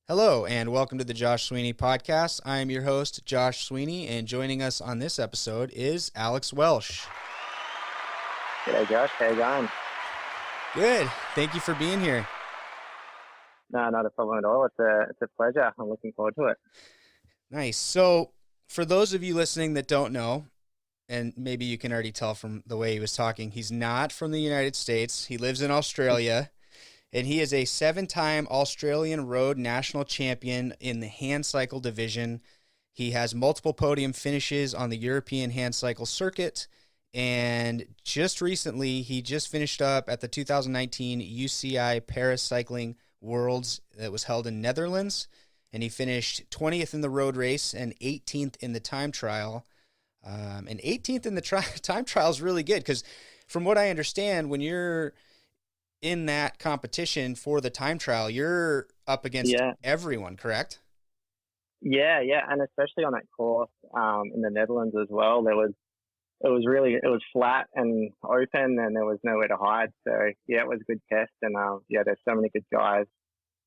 Hello, and welcome to the Josh Sweeney podcast. I am your host, Josh Sweeney, and joining us on this episode is Alex Welsh. G'day, Josh. How you going? Good. Thank you for being here. No, not a problem at all. It's a pleasure. I'm looking forward to it. Nice. So, for those of you listening that don't know, and maybe you can already tell from the way he was talking, he's not from the United States. He lives in Australia, and he is a 7-time Australian Road National Champion in the Handcycle division. He has multiple podium finishes on the European Handcycle circuit, and just recently, he just finished up at the 2019 UCI Paracycling Worlds that was held in Netherlands, and he finished 20th in the road race and 18th in the time trial. And 18th in the time trial is really good because from what I understand, when you're in that competition for the time trial, you're up against everyone, correct? Yeah, and especially on that course in the Netherlands as well, it was flat and open and there was nowhere to hide. So yeah, it was a good test, and there's so many good guys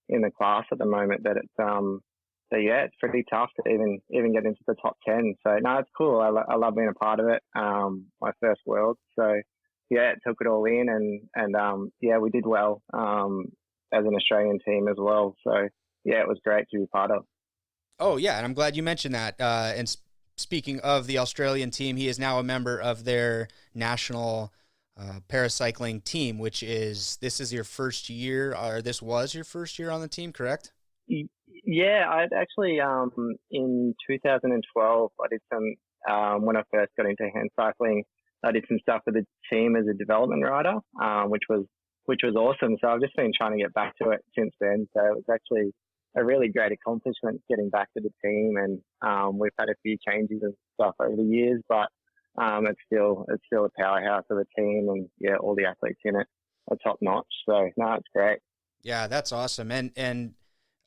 in the class at the moment that it's pretty tough to even get into the top 10. So no, it's cool. I love being a part of it. My first world. So yeah, it took it all in, and we did well as an Australian team as well. So yeah, it was great to be part of. Oh yeah, and I'm glad you mentioned that. And speaking of the Australian team, he is now a member of their national paracycling team, this is your first year, or this was your first year on the team, correct? Yeah, I'd actually, in 2012, I did some, when I first got into hand cycling, I did some stuff with the team as a development rider, which was awesome. So I've just been trying to get back to it since then. So it was actually a really great accomplishment getting back to the team, and we've had a few changes and stuff over the years, but it's still a powerhouse of a team, and yeah, all the athletes in it are top notch. So no, it's great. Yeah, that's awesome. And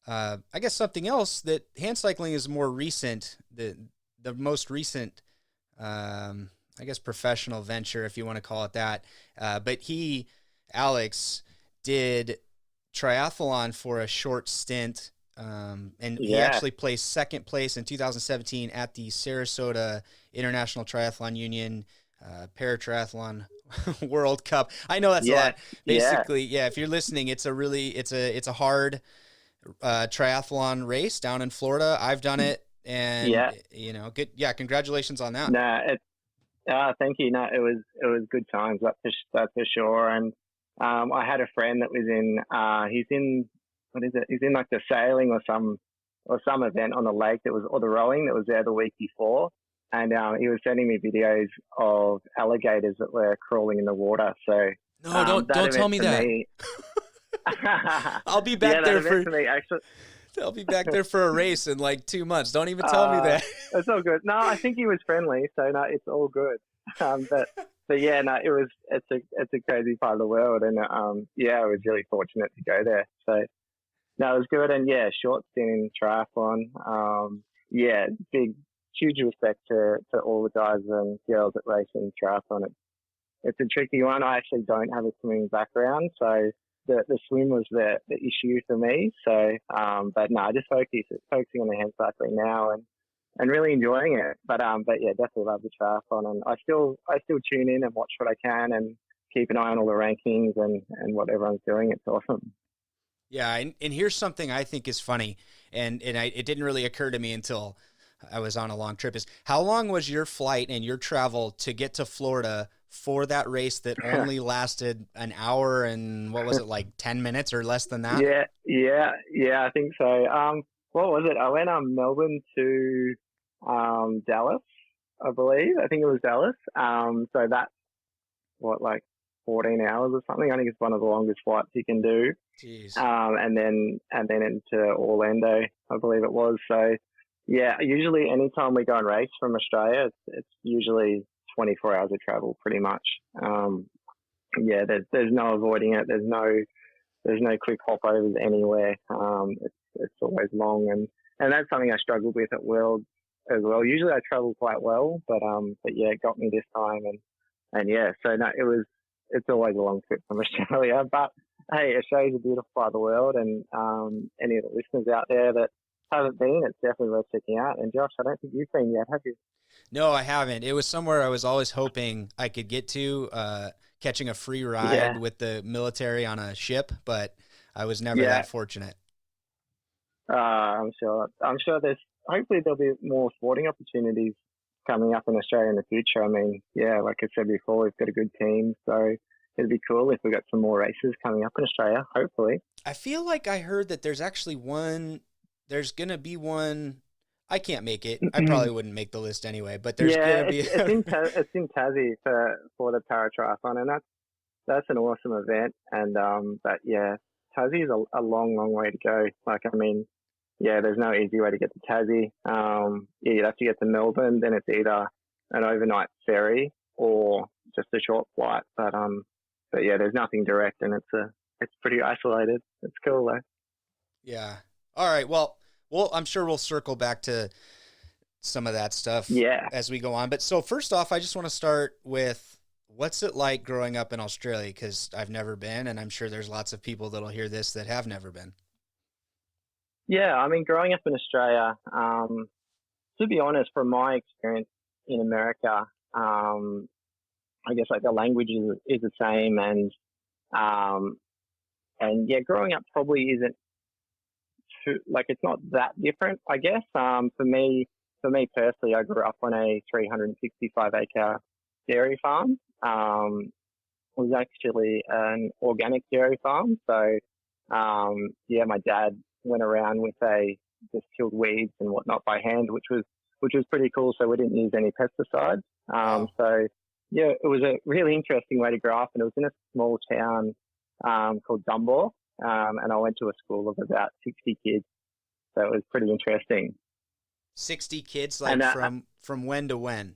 I guess something else that hand cycling is more recent, the most recent, I guess, professional venture, if you want to call it that. But Alex, did triathlon for a short stint, and he actually placed second place in 2017 at the Sarasota International Triathlon Union Paratriathlon World Cup. I know that's a lot. Basically, if you're listening, it's a hard triathlon race down in Florida. I've done it, and good. Yeah, congratulations on that. Thank you. No, it was good times. That's for sure. And I had a friend that was he's in like the sailing or some event on the lake or the rowing that was there the week before. And he was sending me videos of alligators that were crawling in the water. So no, don't tell me that. I'll be back there for me, actually. I'll be back there for a race in like 2 months. Don't even tell me that. It's all good. No, I think he was friendly, so no, it's all good. But yeah, no, it's a crazy part of the world, and I was really fortunate to go there. So no, it was good, and yeah, short stint in triathlon. Huge respect to all the guys and girls that race in triathlon. It's a tricky one. I actually don't have a swimming background, so the swim was the issue for me. So, but no, I just focusing on the hand cycling now and really enjoying it. But yeah, definitely love the triathlon, and I still tune in and watch what I can and keep an eye on all the rankings and what everyone's doing. It's awesome. Yeah, and here's something I think is funny, and it didn't really occur to me until I was on a long trip, is how long was your flight and your travel to get to Florida for that race that only lasted an hour and what was it, like 10 minutes or less than that? Yeah, I think so. What was it? I went Melbourne to Dallas, I believe. I think it was Dallas. So that's like 14 hours or something. I think it's one of the longest flights you can do. Jeez. And then into Orlando, I believe it was. So yeah, usually anytime we go and race from Australia, it's usually 24 hours of travel pretty much. There's no avoiding it. There's no quick hopovers anywhere. It's always long, and that's something I struggled with at World as well. Usually I travel quite well, but yeah, it got me this time, and yeah, so no, it's always a long trip from Australia, but hey, Australia's a beautiful part of the world, and any of the listeners out there that haven't been, it's definitely worth checking out. And Josh, I don't think you've been yet, have you? No, I haven't. It was somewhere I was always hoping I could get to, catching a free ride Yeah, with the military on a ship, but I was never yeah. that fortunate. I'm sure. I'm sure there's hopefully there'll be more sporting opportunities coming up in Australia in the future. I mean, yeah, like I said before, we've got a good team, so it'd be cool if we got some more races coming up in Australia. Hopefully. I feel like I heard that there's actually one, there's going to be one. I can't make it. I probably wouldn't make the list anyway, but there's going Yeah, to be. it's in Tassie for the paratriathlon, and that's an awesome event. And but yeah, Tassie is a long way to go. Like, I mean, yeah, there's no easy way to get to Tassie. Yeah, you'd have to get to Melbourne, then it's either an overnight ferry or just a short flight. But yeah, there's nothing direct, and it's pretty isolated. It's cool though. Yeah. All right. Well, I'm sure we'll circle back to some of that stuff Yeah. as we go on. But so first off, I just want to start with what's it like growing up in Australia? Because I've never been, and I'm sure there's lots of people that'll hear this that have never been. Yeah, I mean, growing up in Australia, to be honest, from my experience in America, I guess like the language is the same, and yeah, growing up probably isn't too, like, it's not that different, I guess. For me personally, I grew up on a 365 acre dairy farm. It was actually an organic dairy farm, so yeah, my dad went around with just killed weeds and whatnot by hand, which was pretty cool. So we didn't use any pesticides. Wow. So yeah, it was a really interesting way to grow up, and it was in a small town called Dunbar, and I went to a school of about 60 kids. So it was pretty interesting. 60 kids, like And from when to when?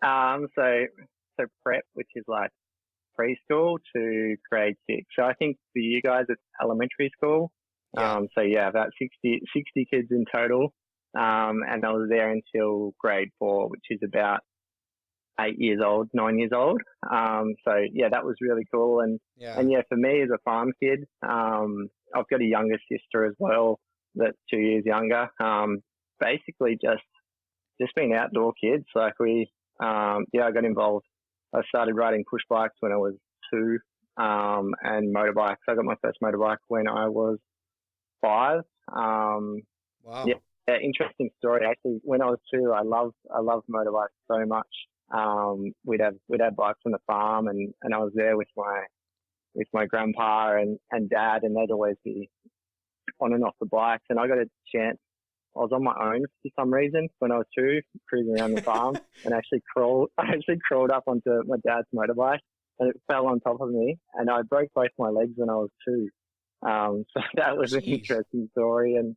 so prep, which is like preschool to grade 6. So I think for you guys, it's elementary school. Yeah. So yeah, about 60 kids in total. And I was there until grade 4, which is about 9 years old. So yeah, that was really cool. And yeah, for me as a farm kid, I've got a younger sister as well that's 2 years younger. Basically just being outdoor kids. Like I got involved. I started riding push bikes when I was 2, and motorbikes. I got my first motorbike when I was 5. Wow. Yeah, interesting story. Actually, when I was 2, I loved motorbikes so much. We'd have bikes on the farm, and I was there with my grandpa and dad, and they'd always be on and off the bikes. And I got a chance. I was on my own for some reason when I was 2, cruising around the farm, and I actually crawled up onto my dad's motorbike, and it fell on top of me, and I broke both my legs when I was 2. So that was an interesting story, and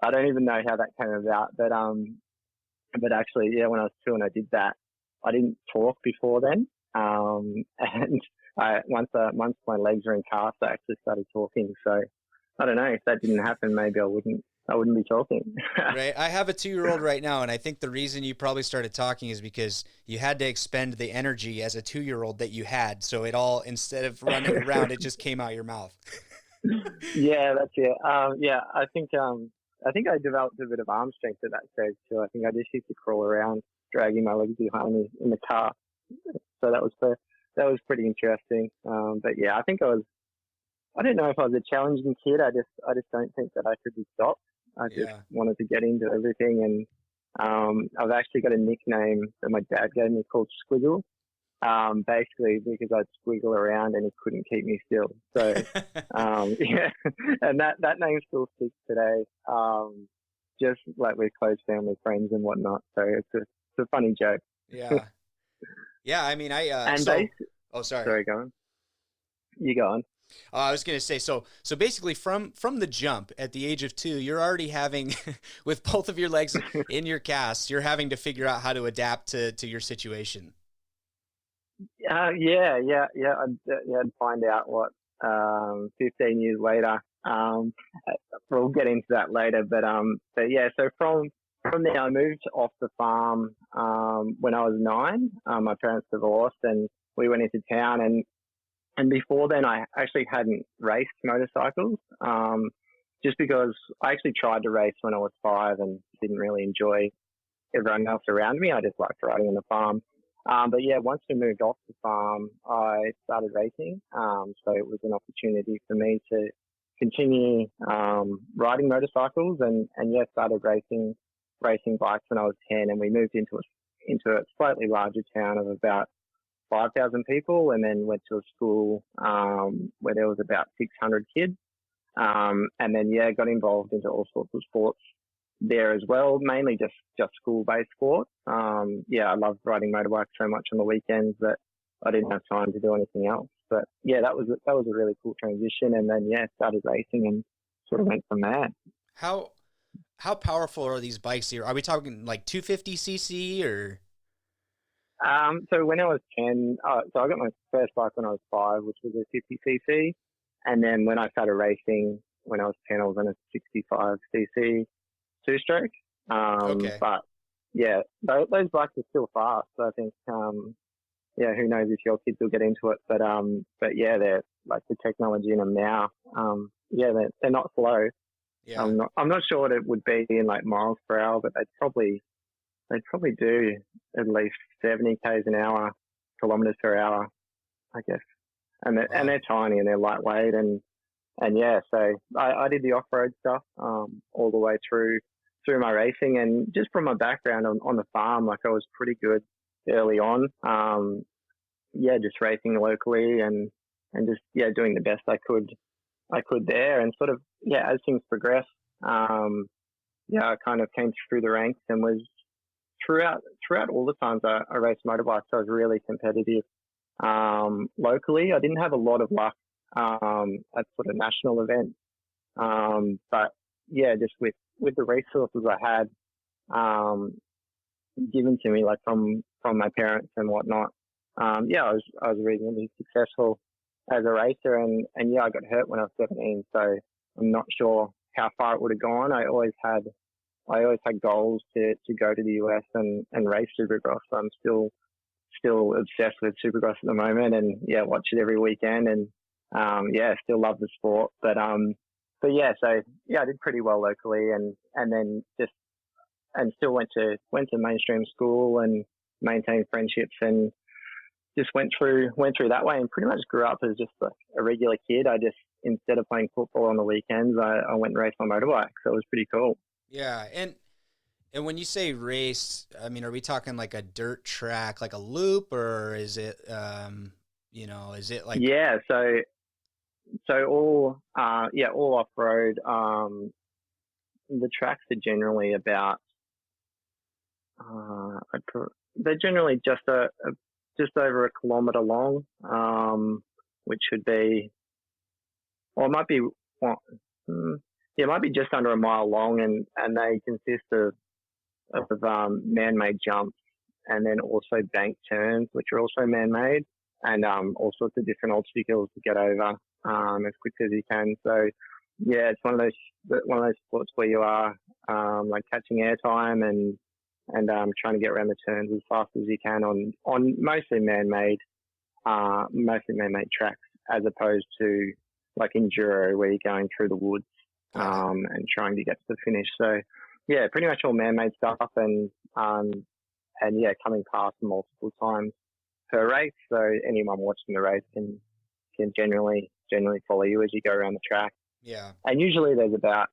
I don't even know how that came about, but actually, yeah, when I was 2 and I did that, I didn't talk before then, and once my legs were in casts, I actually started talking. So I don't know, if that didn't happen, maybe I wouldn't be talking. Right. I have a 2-year-old right now, and I think the reason you probably started talking is because you had to expend the energy as a 2-year-old that you had. So it all, instead of running around, it just came out your mouth. Yeah, that's it. Yeah, I think I developed a bit of arm strength at that stage too. I think I just used to crawl around, dragging my legs behind me in the car. So that was pretty interesting. But yeah, I think I don't know if I was a challenging kid. I just don't think that I could be stopped. I just wanted to get into everything, and I've actually got a nickname that my dad gave me called Squiggle. Basically because I'd squiggle around and he couldn't keep me still. So, yeah, and that name still sticks today. Just like with close family friends and whatnot. So it's a funny joke. Yeah. Yeah. I mean, sorry. Sorry, go on. You go on. I was going to say, so basically from the jump at the age of 2, you're already having, with both of your legs in your cast, you're having to figure out how to adapt to your situation. Yeah. I'd find out what 15 years later. We'll get into that later, but yeah. So from there, I moved off the farm when I was 9. My parents divorced, and we went into town, and And before then, I actually hadn't raced motorcycles, just because I actually tried to race when I was 5 and didn't really enjoy everyone else around me. I just liked riding on the farm. But yeah, once we moved off the farm, I started racing. So it was an opportunity for me to continue riding motorcycles, and yeah, started racing bikes when I was 10, and we moved into a slightly larger town of about 5,000 people, and then went to a school where there was about 600 kids. And then, yeah, got involved into all sorts of sports there as well, mainly just school-based sports. Yeah, I loved riding motorbikes so much on the weekends that I didn't have time to do anything else. But yeah, that was a really cool transition. And then, yeah, started racing and sort of went from there. How powerful are these bikes here? Are we talking like 250cc or? So when I was 10, so I got my first bike when I was 5, which was a 50cc. And then when I started racing, when I was 10, I was on a 65cc two-stroke. Okay. But yeah, those bikes are still fast. So I think, yeah, who knows if your kids will get into it. But yeah, they're like the technology in them now. Yeah, they're not slow. Yeah. I'm not sure what it would be in like miles per hour, but they'd probably do at least 70 k's an hour, kilometers per hour, I guess. And they're tiny and they're lightweight and yeah. So I did the off-road stuff all the way through my racing, and just from my background on the farm, like I was pretty good early on. Yeah, just racing locally and just doing the best I could there, and sort of as things progressed, yeah, I kind of came through the ranks and was throughout all the times I raced motorbikes, I was really competitive. Locally, I didn't have a lot of luck at sort of national events, but yeah, just with the resources I had given to me, like from my parents and whatnot, yeah, I was reasonably successful as a racer, and yeah, I got hurt when I was 17, so I'm not sure how far it would have gone. I always had goals to go to the US and race Supercross. So I'm still obsessed with Supercross at the moment, and yeah, watch it every weekend, and yeah, still love the sport. But yeah, so yeah, I did pretty well locally, and then still went to mainstream school and maintained friendships, and just went through that way, and pretty much grew up as just a regular kid. I just, instead of playing football on the weekends, I went and raced my motorbike. So it was pretty cool. Yeah, and when you say race, I mean, are we talking like a dirt track, like a loop, or is it, is it like? Yeah, so all off road. The tracks are generally about, they're generally just over a kilometre long, which should be, or it might be, it might be just under a mile long, and they consist of man-made jumps, and then also bank turns, which are also man-made, and all sorts of different obstacles to get over as quick as you can. So yeah, it's one of those sports where you are like catching airtime and trying to get around the turns as fast as you can on mostly man-made tracks, as opposed to like enduro where you're going through the woods and trying to get to the finish. So yeah, pretty much all man-made stuff, and yeah, coming past multiple times per race. So anyone watching the race can generally follow you as you go around the track. Yeah. And usually there's about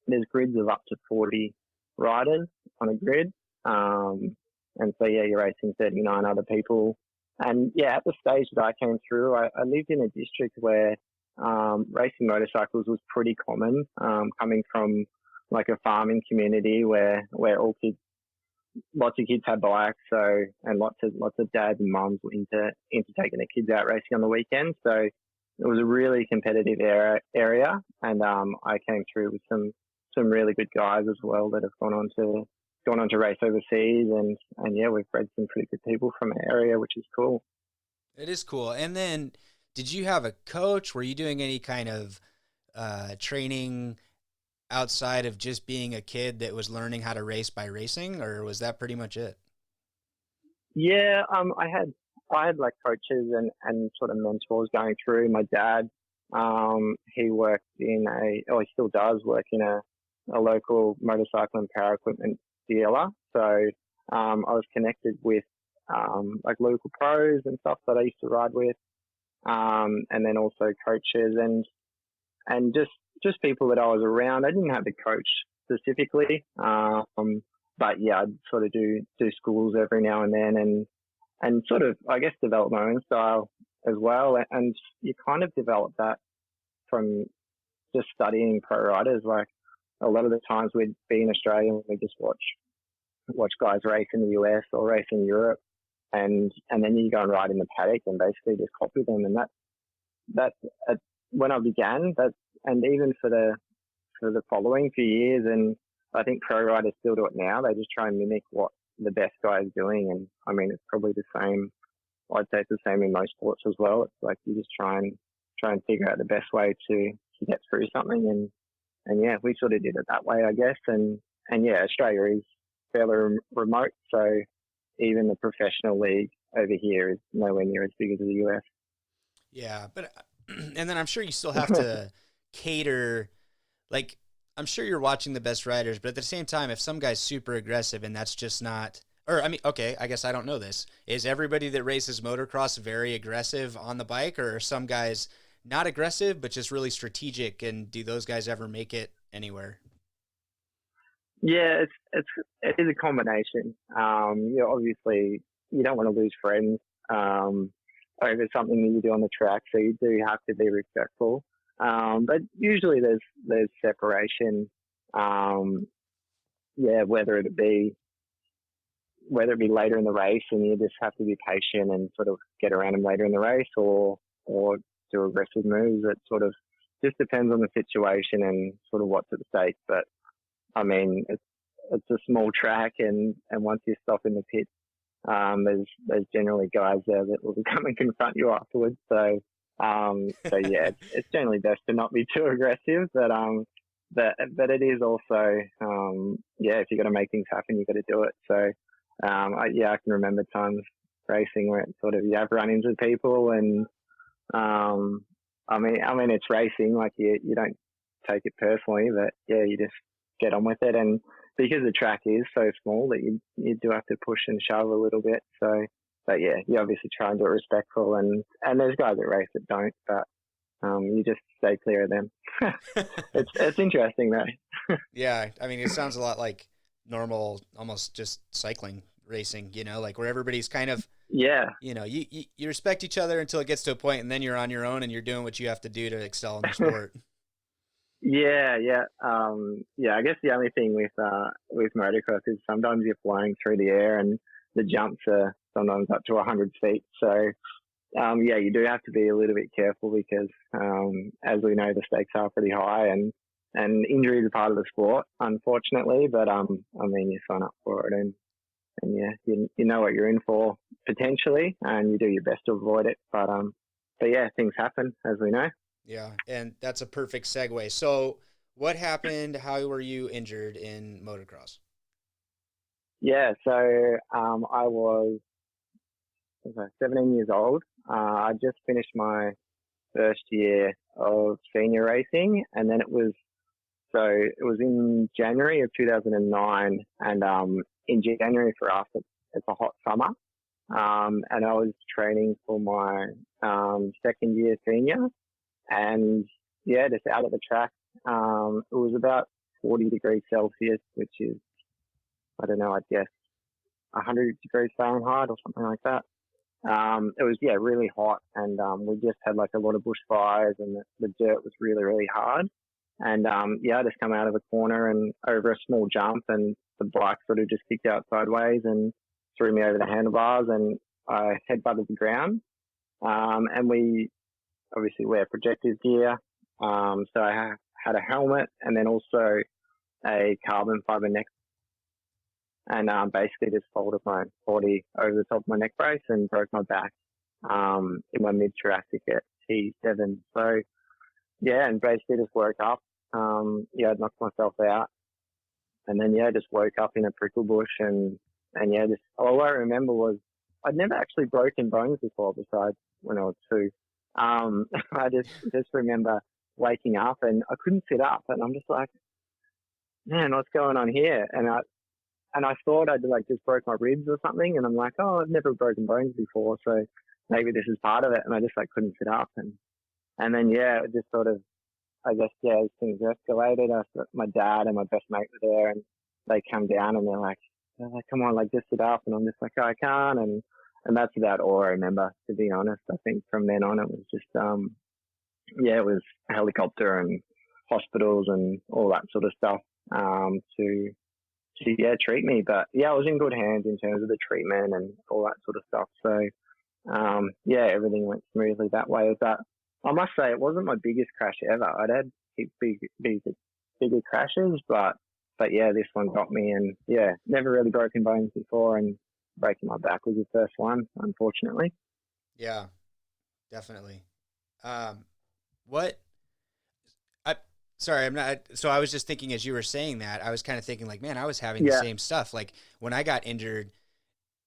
there's grids of up to 40 riders on a grid. And so yeah, you're racing 39 other people. And yeah, at the stage that I came through, I lived in a district where racing motorcycles was pretty common, coming from like a farming community where all kids, lots of kids had bikes, so, and lots of dads and mums were into taking their kids out racing on the weekend. So it was a really competitive area, and I came through with some really good guys as well that have gone on to race overseas, and yeah, we've bred some pretty good people from the area, which is cool. It is cool. And then, did you have a coach? Were you doing any kind of training outside of just being a kid that was learning how to race by racing, or was that pretty much it? Yeah, I I had like coaches and sort of mentors going through. My dad, he worked he still does work in a local motorcycle and power equipment dealer. So I was connected with like local pros and stuff that I used to ride with, and then also coaches and just people that I was around. I didn't have a coach specifically, but yeah, I'd sort of do schools every now and then and sort of, I guess, develop my own style as well. And you kind of develop that from just studying pro riders. Like a lot of the times we'd be in Australia and we just watch guys race in the US or race in Europe, and then you go and ride in the paddock and basically just copy them. And that when I began that, and even for the following few years, and I think pro riders still do it now. They just try and mimic what the best guy is doing. And I mean, it's probably the same. I'd say it's the same in most sports as well. It's like you just try and figure out the best way to get through something. And yeah, we sort of did it that way, I guess. And yeah, Australia is fairly remote. So even the professional league over here is nowhere near as big as the US. Yeah. But, and then I'm sure you still have to cater, like, I'm sure you're watching the best riders, but at the same time, if some guy's super aggressive and that's just not, or I mean, okay, I guess I don't know this. Is everybody that races motocross very aggressive on the bike, or are some guys not aggressive, but just really strategic? And do those guys ever make it anywhere? Yeah, it is a combination. Obviously you don't want to lose friends over something that you do on the track, so you do have to be respectful. But usually there's separation. Whether it be later in the race and you just have to be patient and sort of get around them later in the race, or do aggressive moves. It sort of just depends on the situation and sort of what's at stake. But I mean, it's a small track, and once you stop in the pit, there's generally guys there that will come and confront you afterwards. So yeah, it's generally best to not be too aggressive, but it is also, if you're going to make things happen, you've got to do it. So, I can remember times racing where it's sort of, you have run-ins with people, and, I mean, it's racing, like you don't take it personally, but yeah, you just get on with it. And because the track is so small that you do have to push and shove a little bit. So, but yeah, you obviously try and do it respectful, and there's guys that race that don't, but you just stay clear of them. It's interesting though. Yeah, I mean, it sounds a lot like normal, almost just cycling racing, like where everybody's kind of, you respect each other until it gets to a point, and then you're on your own and you're doing what you have to do to excel in the sport. Yeah. I guess the only thing with motocross is sometimes you're flying through the air and the jumps are sometimes up to 100 feet. So, you do have to be a little bit careful because, as we know, the stakes are pretty high, and injury is a part of the sport, unfortunately. But I mean, you sign up for it, and yeah, you know what you're in for potentially, and you do your best to avoid it. But yeah, things happen, as we know. Yeah, and that's a perfect segue. So, what happened? How were you injured in motocross? Yeah, so I was 17 years old. I just finished my first year of senior racing, and then it was in January of 2009, and in January for us it's a hot summer, and I was training for my second year senior, and yeah, just out at the track. It was about 40 degrees Celsius, which is, I don't know, I guess 100 degrees Fahrenheit or something like that. It was, really hot, and we just had like a lot of bushfires, and the dirt was really, really hard. And I just come out of a corner and over a small jump, and the bike sort of just kicked out sideways and threw me over the handlebars, and I headbutted the ground. And we obviously wear protective gear. So I had a helmet and then also a carbon fiber neck, and basically just folded my body over the top of my neck brace and broke my back in my mid-thoracic at T7. So, yeah, and basically just woke up. I'd knocked myself out. And then, just woke up in a prickle bush, and just all I remember was I'd never actually broken bones before, besides when I was 2. I just remember waking up and I couldn't sit up, and I'm just like, man, what's going on here? And I thought I'd like just broke my ribs or something, and I'm like, oh, I've never broken bones before, so maybe this is part of it. And I just like couldn't sit up, and then yeah, it just sort of, I guess, yeah, as things escalated. My dad and my best mate were there, and they come down and they're like, come on, like just sit up, and I'm just like, oh, I can't, and that's about all I remember, to be honest. I think from then on it was just yeah, it was helicopter and hospitals and all that sort of stuff to yeah, treat me. But yeah, I was in good hands in terms of the treatment and all that sort of stuff. So yeah, everything went smoothly that way. But I must say, it wasn't my biggest crash ever. I'd had bigger crashes, but yeah, this one got me, and yeah, never really broken bones before, and breaking my back was the first one, unfortunately. Yeah, definitely. What I sorry, I'm not so I was just thinking as you were saying that, I was kind of thinking like, man, I was having the Yeah, same stuff. Like when I got injured,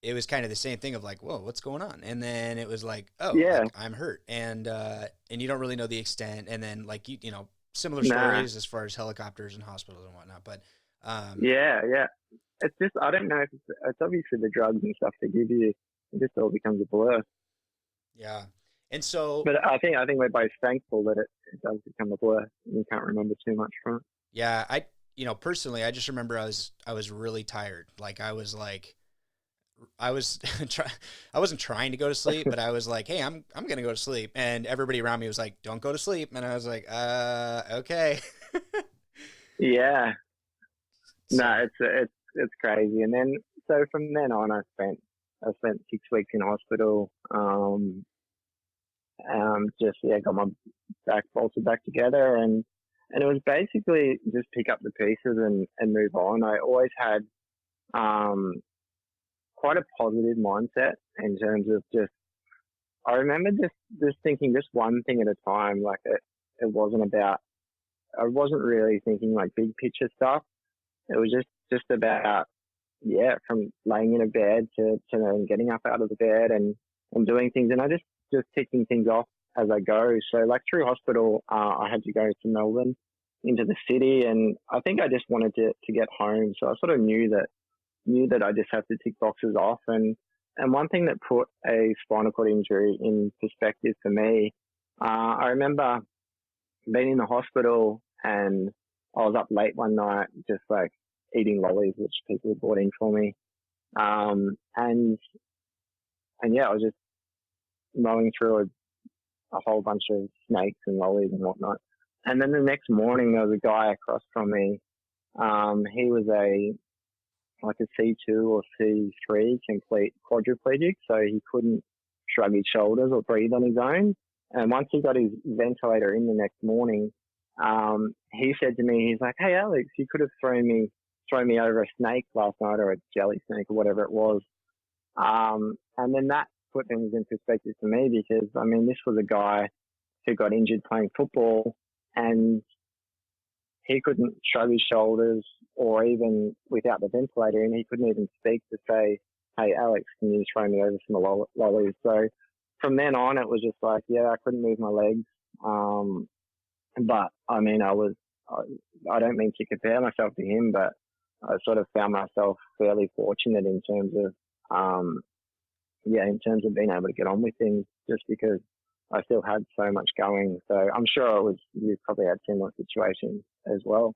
it was kind of the same thing of like, whoa, what's going on? And then it was like, oh, yeah, like I'm hurt. And you don't really know the extent. And then like you know, similar nah, stories as far as helicopters and hospitals and whatnot. But yeah, yeah. It's just, I don't know if it's obviously the drugs and stuff they give you. It just all becomes a blur. yeah. And so But I think we're both thankful that it does become a blur. You can't remember too much from it. yeah, I you know, personally I just remember I was really tired. Like I was I wasn't trying to go to sleep, but I was like, "Hey, I'm going to go to sleep." And everybody around me was like, "Don't go to sleep." And I was like, okay." Yeah, no, So, it's crazy. And then so from then on, I spent 6 weeks in hospital. Just yeah, got my back bolted back together, and it was basically just pick up the pieces and move on. I always had um quite a positive mindset in terms of just, I remember just thinking just one thing at a time. Like it wasn't about, I wasn't really thinking like big picture stuff. It was just about, yeah, from laying in a bed to then getting up out of the bed and doing things. And I just ticking things off as I go. So like through hospital, I had to go to Melbourne into the city, and I think I just wanted to get home. So I sort of knew that I just have to tick boxes off. And one thing that put a spinal cord injury in perspective for me, I remember being in the hospital, and I was up late one night, just like eating lollies, which people brought in for me. And yeah, I was just mowing through a whole bunch of snakes and lollies and whatnot. And then the next morning, there was a guy across from me. He was like a C2 or C3 complete quadriplegic, so he couldn't shrug his shoulders or breathe on his own. And once he got his ventilator in the next morning, he said to me, he's like, "Hey Alex, you could have thrown me over a snake last night, or a jelly snake or whatever it was." And then that put things in perspective for me, because I mean, this was a guy who got injured playing football, and he couldn't shrug his shoulders, or even without the ventilator in, he couldn't even speak to say, "Hey, Alex, can you throw me over some lollies?" So from then on, it was just like, yeah, I couldn't move my legs. But I mean, I don't mean to compare myself to him, but I sort of found myself fairly fortunate in terms of, yeah, in terms of being able to get on with things, just because I still had so much going. So I'm sure you probably had similar situations as well.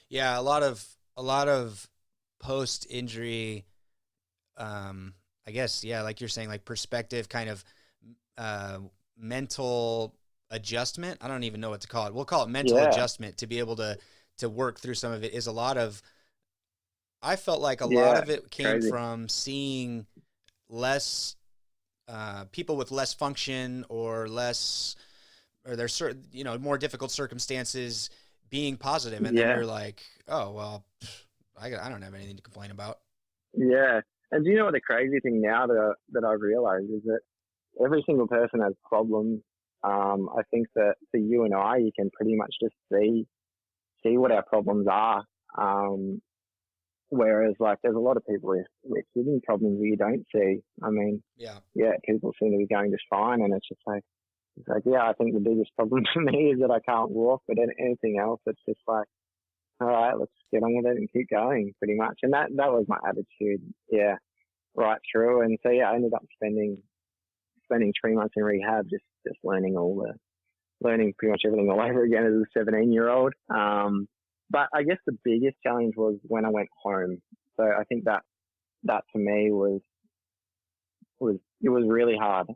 yeah, a lot of post injury I guess yeah, like you're saying like perspective kind of uh mental adjustment. I don't even know what to call it. We'll call it mental Yeah, adjustment to be able to work through some of it is a lot of I felt like a lot yeah, of it came crazy. from seeing less people with less function or less or there's certain more difficult circumstances being positive, and then Yeah, you're like, oh well, I don't have anything to complain about. yeah. And do you know what the crazy thing now that I realize is that every single person has problems. I think that for you and I, you can pretty much just see what our problems are. Um, Whereas like there's a lot of people with kidney problems that you don't see. I mean, Yeah. yeah, people seem to be going just fine, and it's like, yeah, I think the biggest problem for me is that I can't walk, but anything else, it's just like, all right, let's get on with it and keep going, pretty much. And that was my attitude, yeah, right through. And so yeah, I ended up spending 3 months in rehab, just learning pretty much everything all over again as a 17-year-old. But I guess the biggest challenge was when I went home. So I think that for me was really hard.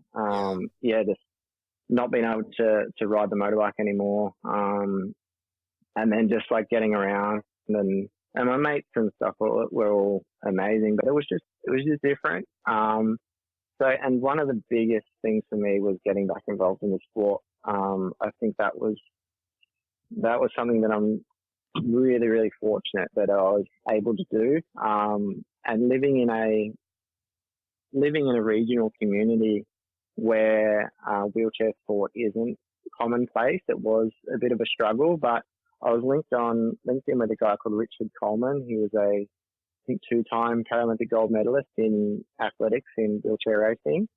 Yeah, just not being able to ride the motorbike anymore. And then just like getting around, and my mates and stuff were all amazing, but it was just different. So, and one of the biggest things for me was getting back involved in the sport. I think that was something that I'm really, really fortunate that I was able to do. And living in a regional community where wheelchair sport isn't commonplace, it was a bit of a struggle. But I was linked in with a guy called Richard Coleman. He was I think 2-time Paralympic gold medalist in athletics in wheelchair racing,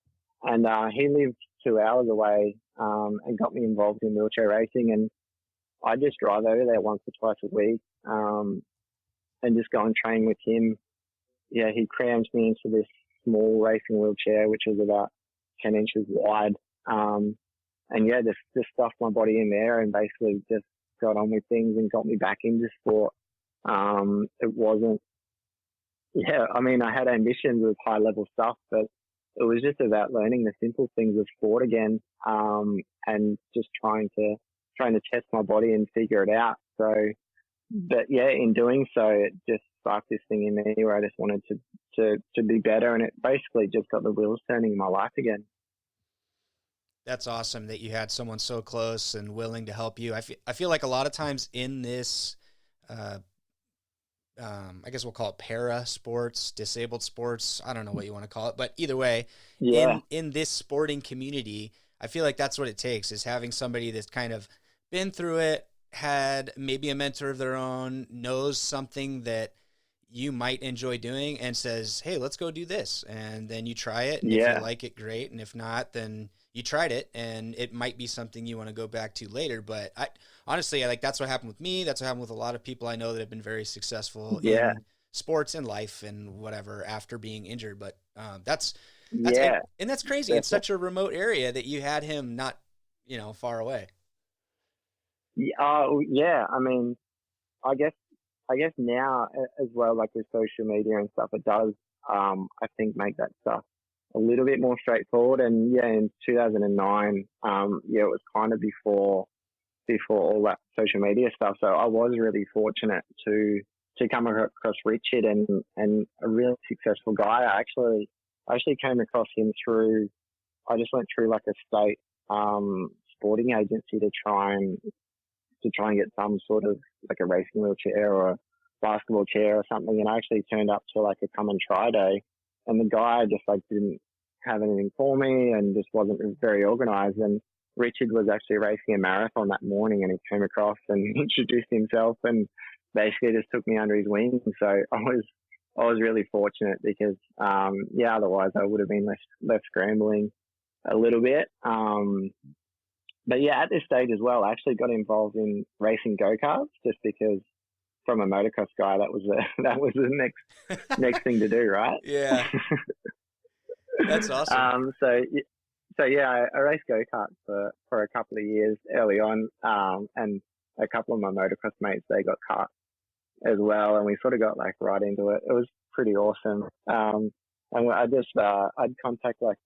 and he lived 2 hours away and got me involved in wheelchair racing. And I just drive over there once or twice a week and just go and train with him. Yeah, he crammed me into this small racing wheelchair, which was about 10 inches wide. And yeah, just stuffed my body in there and basically just got on with things and got me back into sport. It wasn't, yeah, I mean, I had ambitions with high level stuff, but it was just about learning the simple things of sport again, and just trying to test my body and figure it out. So, but yeah, in doing so, it just sparked this thing in me where I just wanted to be better, and it basically just got the wheels turning in my life again. That's awesome that you had someone so close and willing to help you. I feel like a lot of times in this, I guess we'll call it para sports, disabled sports. I don't know what you want to call it, but either way, Yeah. in this sporting community, I feel like that's what it takes, is having somebody that's kind of been through it, had maybe a mentor of their own, knows something that you might enjoy doing and says, hey, let's go do this. And then you try it. And if you like it, great. And if not, then you tried it and it might be something you want to go back to later. But honestly, like that's what happened with me. That's what happened with a lot of people I know that have been very successful in sports and life and whatever after being injured. But that's and that's crazy. It's such a remote area that you had him not, far away. Yeah. I mean, I guess now as well, like with social media and stuff, it does, I think, make that stuff a little bit more straightforward. And yeah, in 2009, it was kind of before all that social media stuff. So I was really fortunate to come across Richard and a really successful guy. I actually came across him I just went through like a state sporting agency to try and get some sort of like a racing wheelchair or a basketball chair or something. And I actually turned up to like a come and try day, and the guy just like didn't have anything for me and just wasn't very organized. And Richard was actually racing a marathon that morning, and he came across and introduced himself and basically just took me under his wing. So I was really fortunate because, otherwise I would have been left scrambling a little bit. But yeah, at this stage as well, I actually got involved in racing go-karts just because from a motocross guy, that was the next thing to do, right? Yeah. That's awesome. So yeah, I raced go-karts for a couple of years early on. And a couple of my motocross mates, they got karts as well. And we sort of got like right into it. It was pretty awesome. And I just, I had to contact like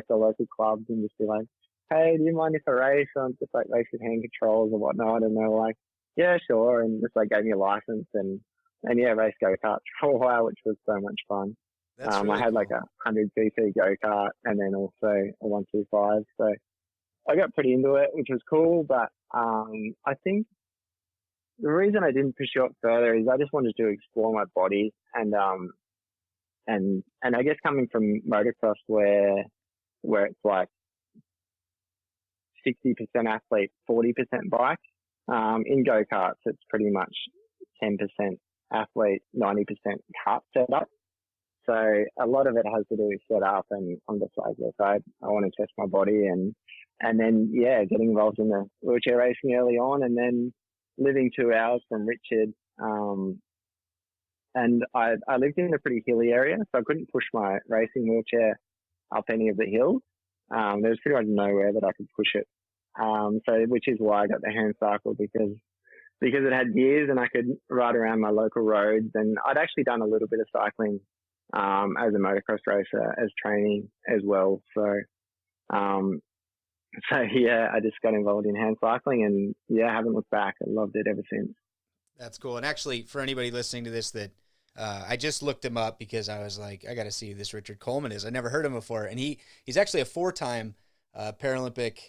the local clubs and just be like, hey, do you mind if I race on just like racing hand controls and whatnot? And they were like, yeah, sure. And just like gave me a license and yeah, raced go-karts for a while, which was so much fun. That's really I had cool. like a 100cc go-kart and then also a 125. So I got pretty into it, which was cool. But I think the reason I didn't pursue it further is I just wanted to explore my body. And I guess coming from motocross where it's like 60% athlete, 40% bike, in go-karts, it's pretty much 10% athlete 90% cut setup. So a lot of it has to do with setup, and I'm just like, look, I want to test my body, and then getting involved in the wheelchair racing early on, and then living 2 hours from Richard. And I lived in a pretty hilly area, so I couldn't push my racing wheelchair up any of the hills. There was pretty much nowhere that I could push it. Which is why I got the Handcycle, because it had gears and I could ride around my local roads. And I'd actually done a little bit of cycling as a motocross racer as training as well. So I just got involved in hand cycling, and I haven't looked back. I loved it ever since. That's cool. And actually, for anybody listening to this that I just looked him up because I was like, I got to see who this Richard Coleman is. I never heard him before. And he's actually a 4-time Paralympic.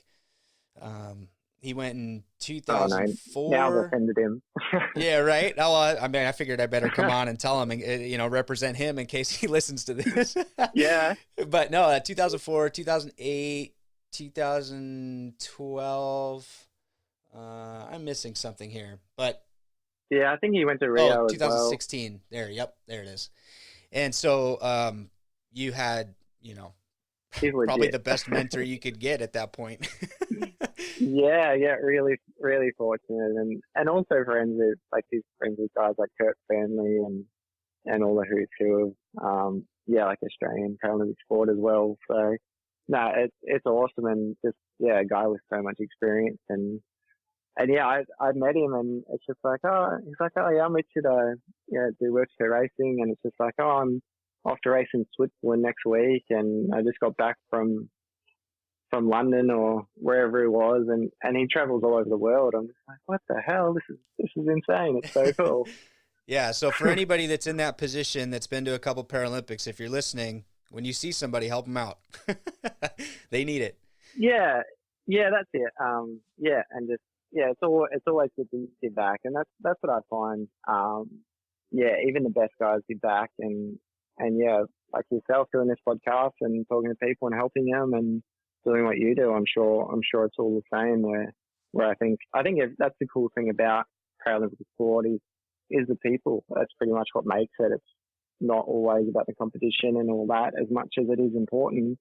He went in 2004. Now I've offended him. Yeah, right. Oh, I mean, I figured I better come on and tell him and, represent him in case he listens to this. Yeah. But no, 2004, 2008, 2012. I'm missing something here, but yeah, I think he went to Rio 2016. As well. There it is. And so you had, probably the best mentor you could get at that point. Yeah, really, really fortunate, and also friends with guys like Kurt Stanley and all the who's who of like Australian Paralympic sport as well. So no, it's awesome, and just a guy with so much experience, and I met him, and it's just like, he's like, I'm Richard, do wheelchair racing, and it's just like, I'm off to race in Switzerland next week, and I just got back from London or wherever he was, and he travels all over the world. I'm just like, what the hell? This is insane. It's so cool. Yeah. So for anybody that's in that position, that's been to a couple Paralympics, if you're listening, when you see somebody, help them out. They need it. Yeah, that's it. And just it's always good to give back, and that's what I find. Even the best guys give back, and like yourself doing this podcast and talking to people and helping them and doing what you do, I'm sure it's all the same. Where I think if that's the cool thing about Paralympic sport is the people. That's pretty much what makes it. It's not always about the competition and all that as much as it is important.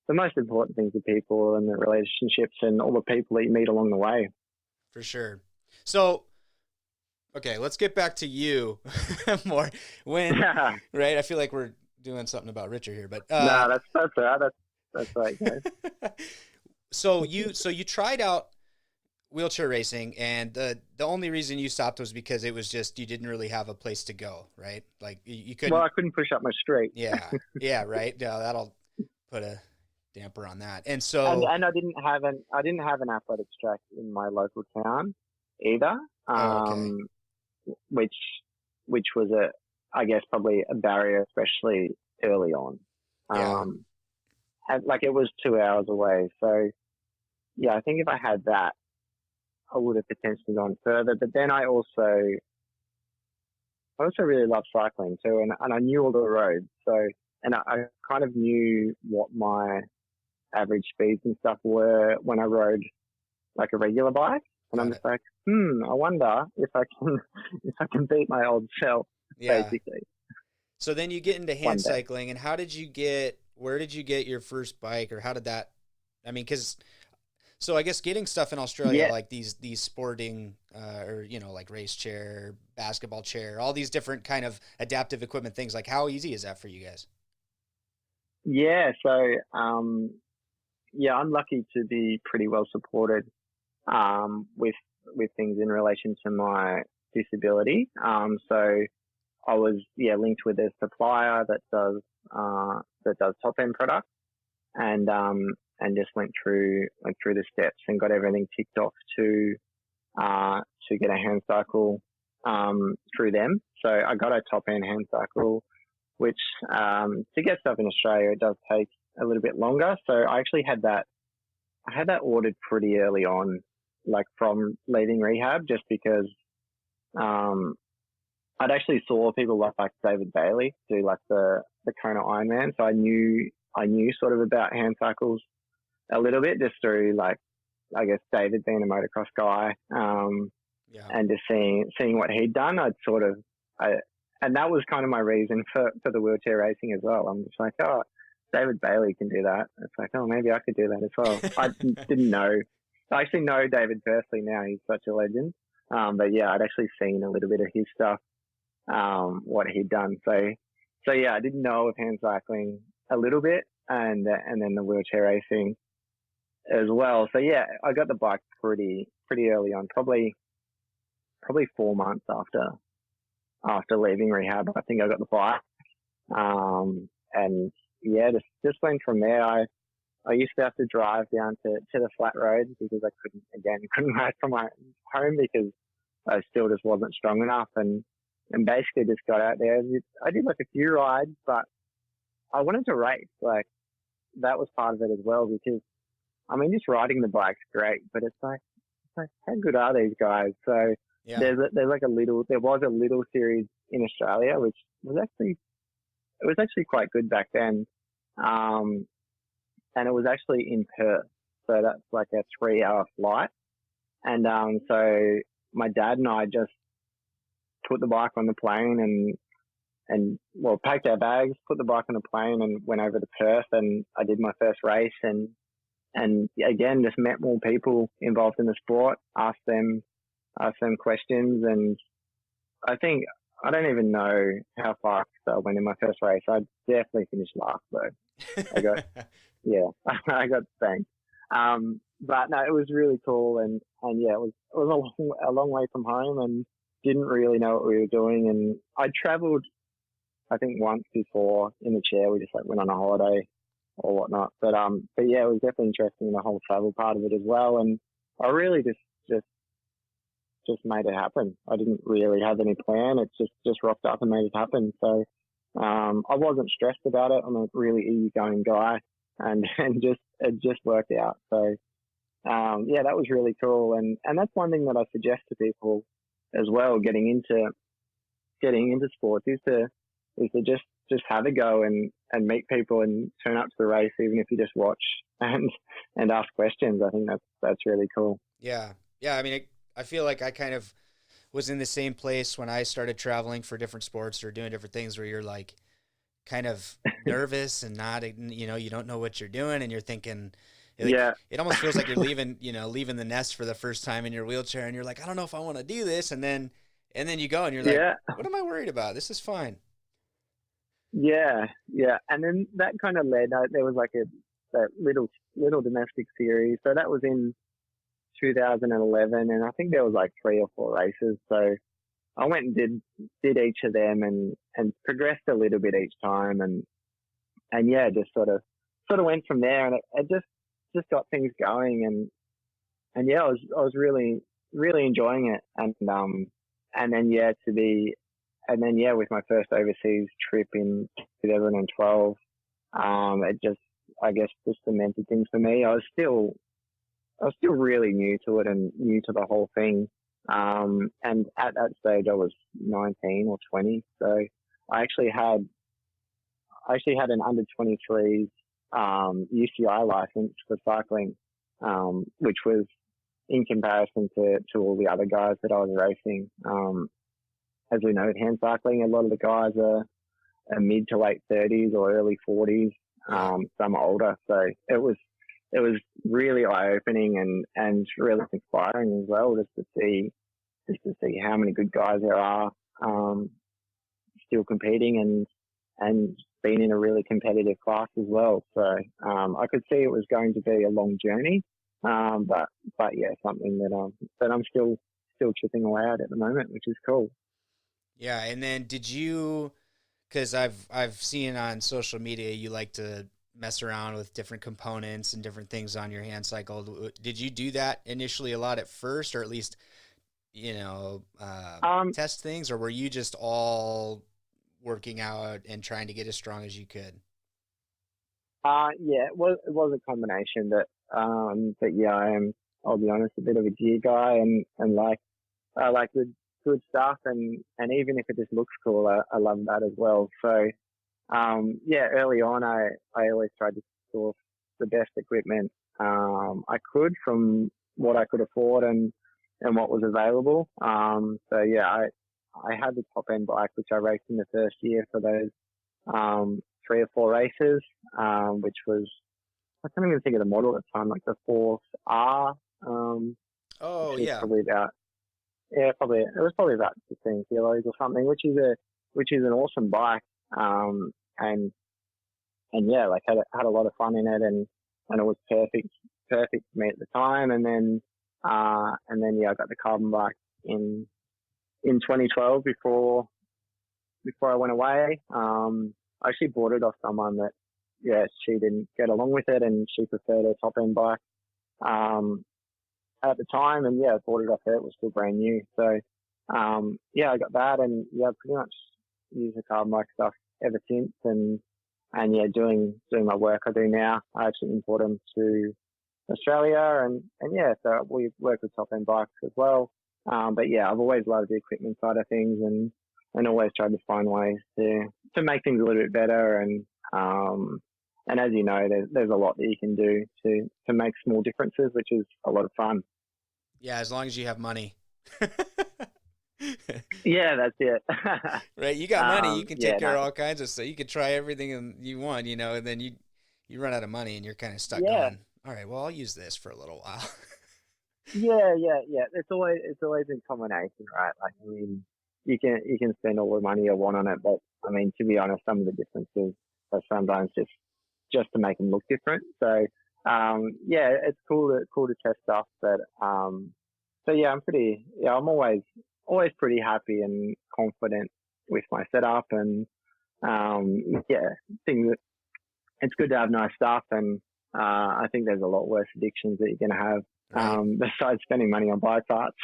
The most important things are people and the relationships and all the people that you meet along the way. For sure. So, okay, let's get back to you more. Right? I feel like we're doing something about Richard here, but no, that's right. That's right. So you tried out wheelchair racing, and the only reason you stopped was because it was just you didn't really have a place to go, right? Like you couldn't. Well, I couldn't push up my street. Yeah, right. Yeah, that'll put a damper on that. And so, and I didn't have an athletics track in my local town either, which was I guess probably a barrier, especially early on. It was 2 hours away. So I think if I had that, I would have potentially gone further. But then I also really love cycling too, and I knew all the roads. So, and I kind of knew what my average speeds and stuff were when I rode like a regular bike. And I'm just like, I wonder if I can beat my old self, basically. So then you get into hand cycling, and where did you get your first bike, or how did that, so I guess getting stuff in Australia, like these sporting, or, like race chair, basketball chair, all these different kind of adaptive equipment things, like how easy is that for you guys? Yeah. So, I'm lucky to be pretty well supported, with things in relation to my disability. So I was, linked with a supplier that does top end products, and just went through the steps and got everything ticked off to get a Handcycle through them. So I got a top end Handcycle, which to get stuff in Australia it does take a little bit longer. So I actually had that ordered pretty early on, like from leaving rehab, just because I'd actually saw people like David Bailey do like the Kona Ironman, so I knew sort of about Handcycles a little bit just through, like, I guess David being a motocross guy, and just seeing what he'd done, I'd sort of and that was kind of my reason for the wheelchair racing as well. I'm just like, oh, David Bailey can do that. It's like, oh, maybe I could do that as well. I didn't know. I actually know David personally now. He's such a legend. But yeah, I'd actually seen a little bit of his stuff, what he'd done. So yeah, I didn't know of hand cycling a little bit, and then the wheelchair racing as well. So yeah, I got the bike pretty early on, probably 4 months after leaving rehab. I think I got the bike, and yeah, just went from there. I used to have to drive down to the flat roads because I couldn't ride from my home because I still just wasn't strong enough, and basically just got out there. I did like a few rides, but I wanted to race. Like that was part of it as well, because I mean, just riding the bike's great, but it's like how good are these guys? So Yeah. there was a little series in Australia, which was actually quite good back then. And it was actually in Perth. So that's like a 3-hour flight. And so my dad and I just put the bike on the plane and packed our bags, put the bike on the plane and went over to Perth, and I did my first race, and again, just met more people involved in the sport, asked them questions, and I don't even know how far I went in my first race. I definitely finished last though. I got spanked. But no, it was really cool, and yeah, it was a long way from home, and didn't really know what we were doing. And I travelled, I think once before in the chair. We just like went on a holiday or whatnot. But yeah, it was definitely interesting, the whole travel part of it as well. And I really just made it happen. I didn't really have any plan. It just rocked up and made it happen. So I wasn't stressed about it. I'm a really easygoing guy, and it just worked out. So yeah, that was really cool. And that's one thing that I suggest to people as well, getting into sports, is to just have a go and meet people and turn up to the race, even if you just watch and ask questions. I think that's really cool. Yeah. I mean, I feel like I kind of was in the same place when I started traveling for different sports or doing different things, where you're like kind of nervous and not, you don't know what you're doing, and you're thinking, it almost feels like you're leaving the nest for the first time in your wheelchair, and you're like, I don't know if I want to do this. And then you go and you're like, what am I worried about? This is fine. Yeah. And then that kind of led, there was like that little domestic series. So that was in 2011, and I think there was like 3 or 4 races. So I went and did each of them and progressed a little bit each time, and yeah, just sort of went from there, and it just got things going, and yeah, I was really enjoying it, and then with my first overseas trip in 2012, it just, I guess, just cemented things for me. I was still really new to it and new to the whole thing. And at that stage I was 19 or 20. So I actually had an under 23s UCI license for cycling, which was in comparison to all the other guys that I was racing. As we know, hand cycling, a lot of the guys are mid to late 30s or early 40s, some older. So it was really eye-opening and really inspiring as well, just to see how many good guys there are still competing and being in a really competitive class as well. So I could see it was going to be a long journey, but yeah, something that I'm still chipping away at the moment, which is cool. Yeah, and then did you? Because I've seen on social media you like to mess around with different components and different things on your hand cycle. Did you do that initially a lot at first, or at least test things, or were you just all working out and trying to get as strong as you could? Yeah, it was a combination. But yeah, I'll be honest, a bit of a gear guy, and I like good stuff, and even if it just looks cool, I love that as well. So yeah, early on I always tried to source the best equipment I could from what I could afford and what was available. So yeah, I had the top end bike, which I raced in the first year for those 3 or 4 races, which was, I can't even think of the model at the time, like the 4R, Oh which was yeah. probably about, it was probably about 15 kilos or something, which is an awesome bike. And yeah, like had a lot of fun in it, and it was perfect for me at the time. And then yeah, I got the carbon bike in 2012 before I went away. I actually bought it off someone that, yeah, she didn't get along with it, and she preferred a top end bike at the time. And yeah, I bought it off her. It was still brand new. So yeah, I got that, and yeah, pretty much used the carbon bike stuff ever since. And yeah, doing my work I do now, I actually import them to Australia, and yeah, so we work with top end bikes as well. But yeah, I've always loved the equipment side of things, and always tried to find ways to make things a little bit better. And as you know, there's a lot that you can do to make small differences, which is a lot of fun. Yeah, as long as you have money. Yeah, that's it. Right, you got money, you can take care no, of all kinds of stuff. You can try everything you want, and then you run out of money and you're kind of stuck yeah, going, all right, well, I'll use this for a little while. yeah. It's always in combination, right? Like, I mean, you can spend all the money you want on it, but I mean, to be honest, some of the differences are sometimes just to make them look different. So yeah, it's cool to test stuff, but so yeah, I'm always pretty happy and confident with my setup, and yeah, think that it's good to have nice stuff, and I think there's a lot worse addictions that you're going to have Right. besides spending money on bike parts.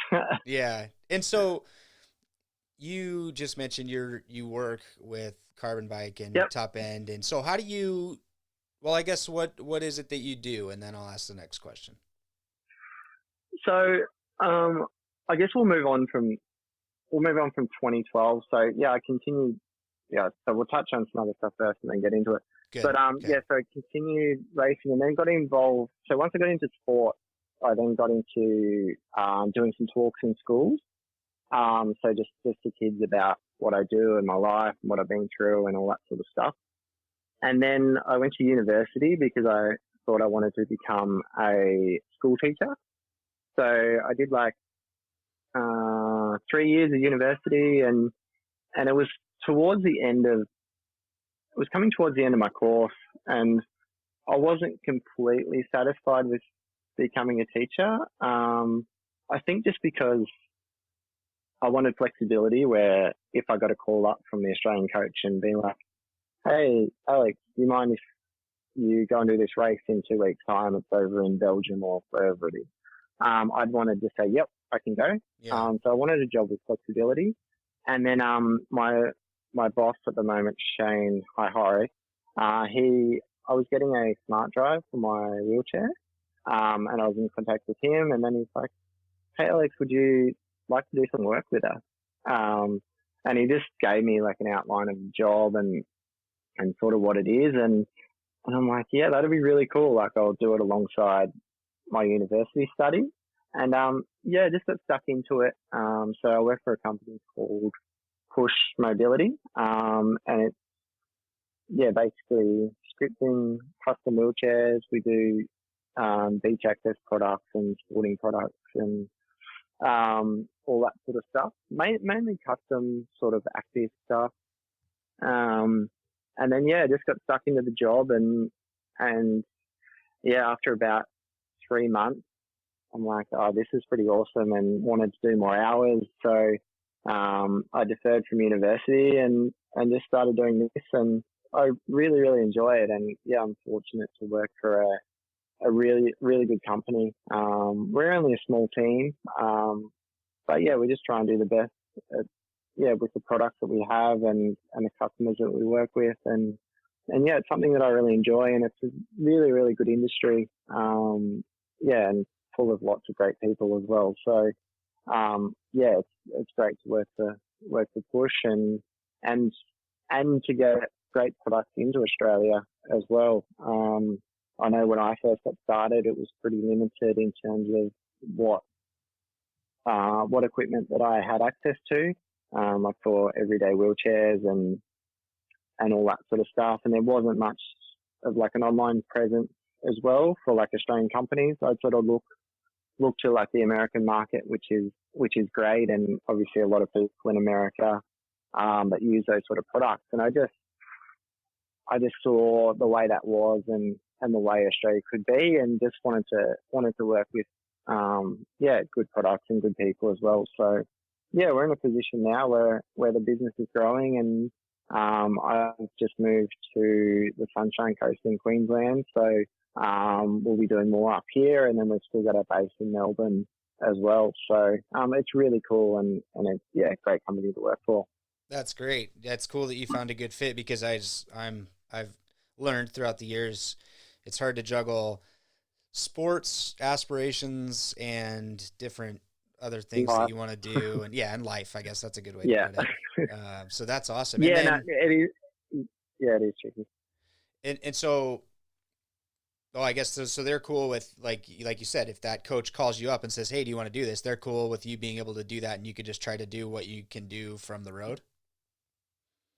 Yeah. And so you just mentioned you work with carbon bike and Yep. top end. And so how do you, well, I guess what is it that you do? And then I'll ask the next question. So I guess we'll move on from 2012. So yeah, I continued. Yeah, so we'll touch on some other stuff first and then get into it. Good. But Okay. yeah, so I continued racing and then got involved. So once I got into sport, I then got into doing some talks in schools. So just to kids about what I do in my life and what I've been through and all that sort of stuff. And then I went to university because I thought I wanted to become a school teacher. So I did like 3 years of university, and it was coming towards the end of my course, and I wasn't completely satisfied with becoming a teacher. I think just because I wanted flexibility, where if I got a call up from the Australian coach and being like, "Hey, Alex, do you mind if you go and do this race in 2 weeks' time? It's over in Belgium or wherever it is." I'd wanted to say, "Yep, I can go." Yeah. So I wanted a job with flexibility. And then my boss at the moment, Shane Hi, I was getting a smart drive for my wheelchair, and I was in contact with him, and then he's like, "Hey Alex, would you like to do some work with us?" And he just gave me like an outline of the job and sort of what it is, and I'm like, "Yeah, that'd be really cool. Like, I'll do it alongside my university study." And yeah, just got stuck into it. So I work for a company called Push Mobility, and it's basically scripting custom wheelchairs. We do beach access products and sporting products and all that sort of stuff. Mainly custom sort of active stuff. And then just got stuck into the job, and after about 3 months, I'm like, oh, this is pretty awesome, and wanted to do more hours. So I deferred from university and just started doing this, and I really, really enjoy it. And yeah, I'm fortunate to work for a really, really good company. We're only a small team, but yeah, we just try and do the best with the products that we have and the customers that we work with. And yeah, it's something that I really enjoy, and it's a really, really good industry. And full of lots of great people as well. So it's great to work for Push and to get great products into Australia as well. I know when I first got started, it was pretty limited in terms of what equipment that I had access to. like for everyday wheelchairs and all that sort of stuff. And there wasn't much of like an online presence as well for like Australian companies. I'd sort of look to like the American market, which is great. And obviously a lot of people in America, that use those sort of products. And I just saw the way that was and the way Australia could be, and just wanted to work with, good products and good people as well. So yeah, we're in a position now where the business is growing, and I've just moved to the Sunshine Coast in Queensland. So we'll be doing more up here, and then we've still got our base in Melbourne as well. So it's really cool, and it's a great company to work for. That's great. That's cool that you found a good fit, because I've learned throughout the years it's hard to juggle sports aspirations and different other things that you want to do, and life. I guess that's a good way to put it. So that's awesome. It is. Yeah, it is tricky. And so, I guess so they're cool with, like you said, if that coach calls you up and says, "Hey, do you want to do this?" They're cool with you being able to do that, and you could just try to do what you can do from the road.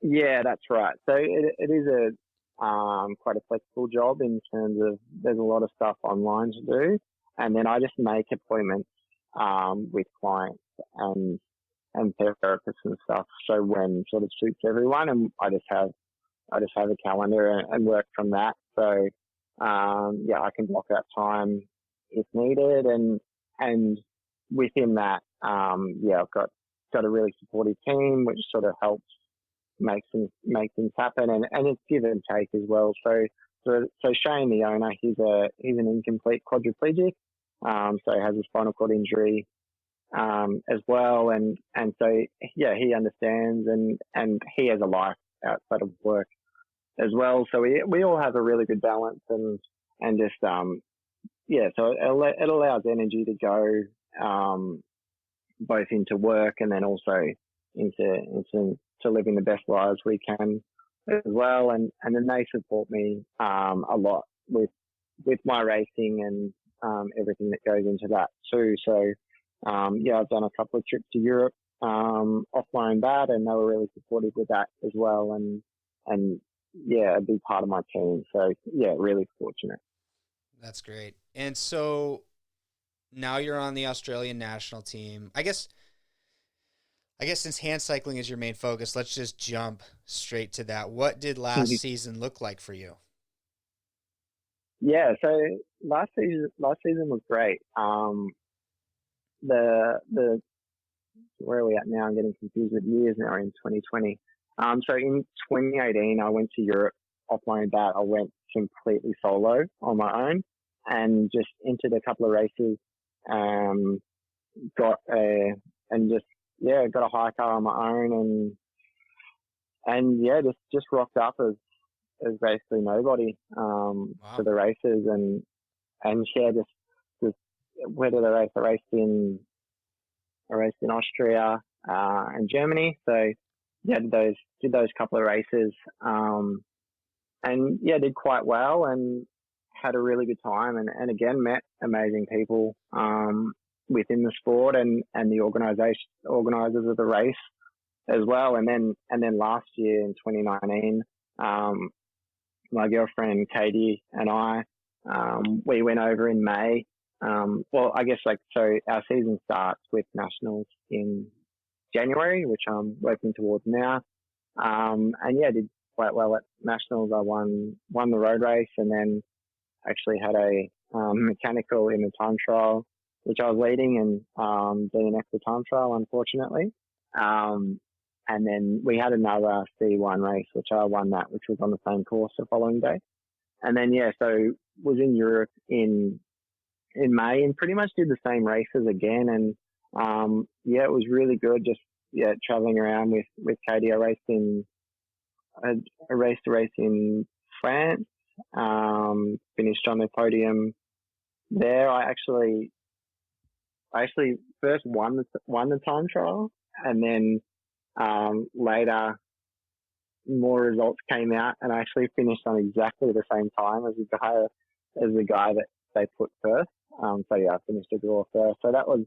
Yeah, that's right. So it is a quite a flexible job in terms of there's a lot of stuff online to do, and then I just make appointments with clients and therapists and stuff. So when sort of suits everyone, and I just have a calendar and work from that. So I can block out time if needed, and within that, I've got a really supportive team which sort of helps make things happen, and it's give and take as well. So Shane, the owner, he's an incomplete quadriplegic, so he has a spinal cord injury as well, and so he understands, and he has a life outside of work as well. So we all have a really good balance, and just so it allows energy to go both into work and then also into living the best lives we can as well. And then they support me a lot with my racing and everything that goes into that too. So I've done a couple of trips to Europe off my own bat, and they were really supportive with that as well. And a big part of my team. So really fortunate. That's great. And so now you're on the Australian national team. I guess since hand cycling is your main focus, let's just jump straight to that. What did last season look like for you? Yeah, so last season was great. The where are we at now? I'm getting confused with years now. In 2020. So in 2018, I went to Europe off my own bat. I went completely solo on my own, and just entered a couple of races. Got a hire car on my own, and just rocked up as basically nobody to the races, and just where did I race? I raced in Austria and Germany. So did those couple of races, and did quite well, and had a really good time, and again met amazing people within the sport and the organisers of the race as well. And then last year in 2019, my girlfriend Katie and I, we went over in May. Our season starts with nationals in January, which I'm working towards now. Did quite well at nationals. I won the road race, and then actually had a mechanical in the time trial, which I was leading, and DNF the time trial, unfortunately. And then we had another C1 race, which I won that, which was on the same course the following day. And then, so was in Europe in May, and pretty much did the same races again. And, it was really good. Just, traveling around with Katie. I raced a race in France, finished on the podium there. I actually first won the time trial, and then later more results came out, and I actually finished on exactly the same time as the guy that they put first. I finished a draw first. So that was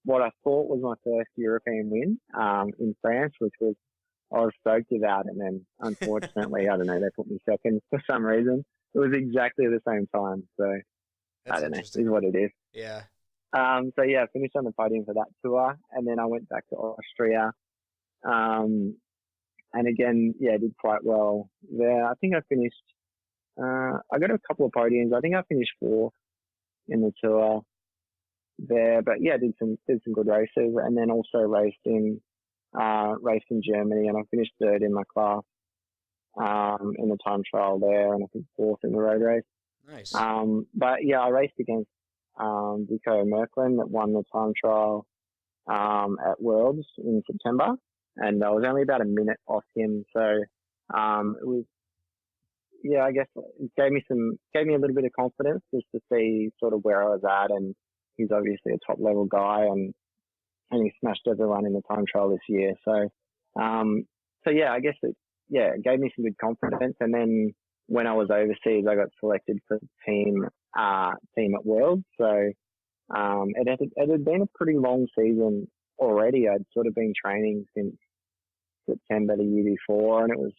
what I thought was my first European win in France, which was I was stoked about it. And then unfortunately, I don't know, they put me second for some reason. It was exactly the same time, so I That's don't know, interesting. is what it is. Yeah. So yeah, I finished on the podium for that tour, and then I went back to Austria. And again, yeah, did quite well there. I think I finished. I got a couple of podiums. I think I finished fourth in the tour there, but yeah, did some good races, and then also raced in Germany, and I finished third in my class in the time trial there, and I think fourth in the road race. Nice. But yeah, I raced against Dico Merklin that won the time trial at Worlds in September, and I was only about a minute off him. So it was, yeah, I guess it gave me a little bit of confidence just to see sort of where I was at, and he's obviously a top level guy, and he smashed everyone in the time trial this year. So yeah, I guess it gave me some good confidence, and then when I was overseas, I got selected for the team at Worlds. So it had been a pretty long season already. I'd sort of been training since September the year before, and it was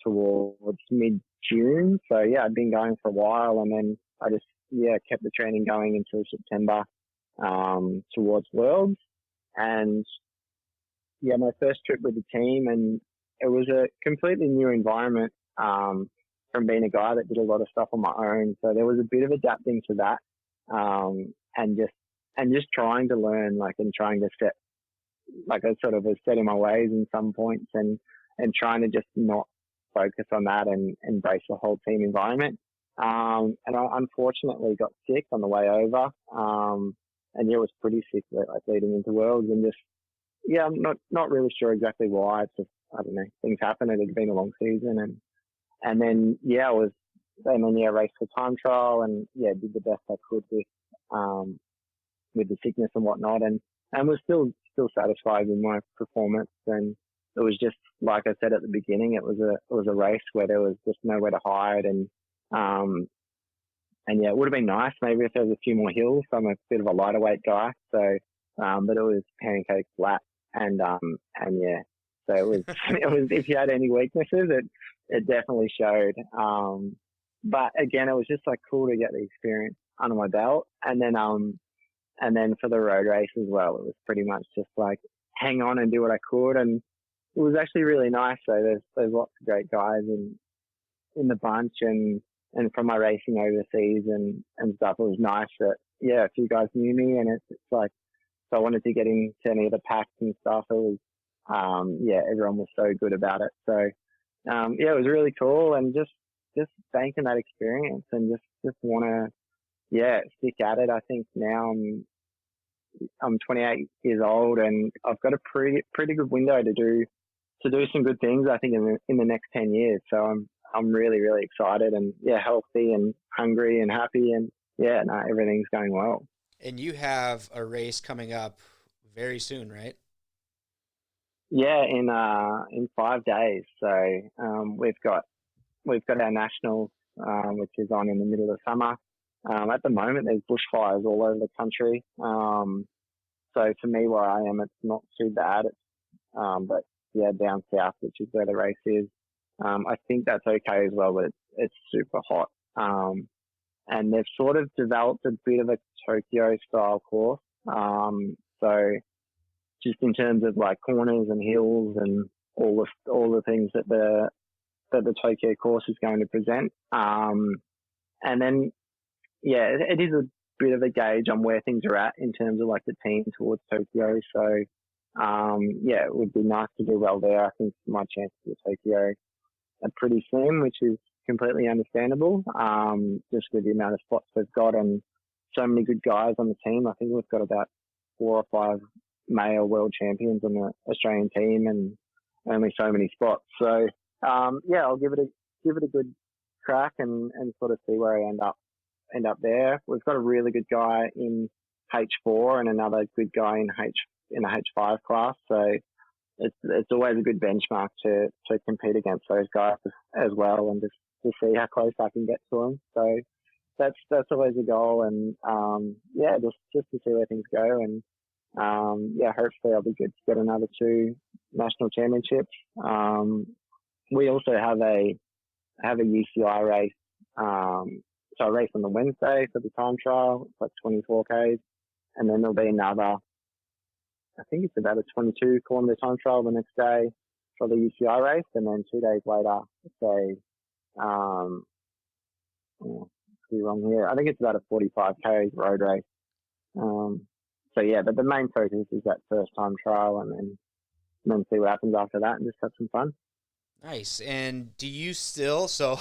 towards mid-June. So yeah, I'd been going for a while, and then I just kept the training going until September towards Worlds. And yeah, my first trip with the team, and it was a completely new environment from being a guy that did a lot of stuff on my own. So there was a bit of adapting to that, and just trying to learn, and trying to set, I sort of was setting my ways in some points, and trying to just not focus on that and embrace the whole team environment. And I unfortunately got sick on the way over, and it was pretty sick leading into Worlds, and just I'm not really sure exactly why. It's just, I don't know, things happen. It had been a long season, and then raced for time trial, and did the best I could with the sickness and whatnot, and was still satisfied with my performance. And it was just like I said at the beginning, it was a race where there was just nowhere to hide, and it would have been nice maybe if there was a few more hills. I'm a bit of a lighter weight guy, so but it was pancake flat, and so it was it was, if you had any weaknesses, it definitely showed. But again, it was just cool to get the experience under my belt, and then for the road race as well, it was pretty much just hang on and do what I could, and it was actually really nice. So there's lots of great guys in the bunch, and from my racing overseas and stuff, it was nice that a few guys knew me, and it's so I wanted to get into any of the packs and stuff. It was everyone was so good about it. So it was really cool, and just banking that experience, and just want to stick at it. I think now I'm 28 years old, and I've got a pretty good window to do some good things, I think, in the next 10 years. So I'm really, really excited, and healthy and hungry and happy, and everything's going well. And you have a race coming up very soon, right? Yeah, in 5 days. So we've got our nationals, which is on in the middle of summer. At the moment, there's bushfires all over the country. So for me, where I am, it's not too bad. But down south, which is where the race is, I think that's okay as well. But it's super hot. And they've sort of developed a bit of a Tokyo style course. So just in terms of corners and hills and all the things that the Tokyo course is going to present. And then it is a bit of a gauge on where things are at in terms of the team towards Tokyo. So it would be nice to do well there. I think my chances at Tokyo are pretty slim, which is completely understandable, just with the amount of spots we've got and so many good guys on the team. I think we've got about 4 or 5 male world champions on the Australian team, and only so many spots. So I'll give it a good crack and sort of see where I end up there. We've got a really good guy in H4 and another good guy in the H5 class. So it's always a good benchmark to compete against those guys as well, and just to see how close I can get to them. So that's always a goal, and just to see where things go. And yeah, hopefully I'll be good to get another 2 national championships. We also have a UCI race. So I race on the Wednesday for the time trial. It's like 24 Ks. And then there'll be another, I think it's about a 22-kilometer time trial the next day for the UCI race. And then 2 days later, it's be wrong here. I think it's about a 45 K road race. So yeah, but the main focus is that first time trial, and then see what happens after that, and just have some fun. Nice. And do you still, so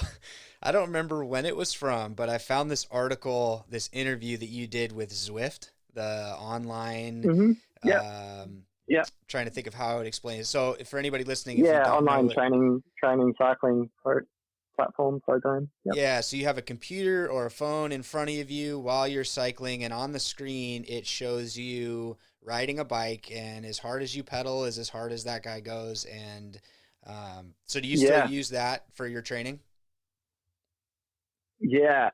I don't remember when it was from, but I found this article, this interview that you did with Zwift, the online, Mm-hmm. Yeah. Yeah. Trying to think of how I would explain it. So for anybody listening, yeah, online training cycling platform program. Yep. Yeah, so you have a computer or a phone in front of you while you're cycling, and on the screen it shows you riding a bike, and as hard as you pedal is as hard as that guy goes. And so do you still use that for your training? Yeah,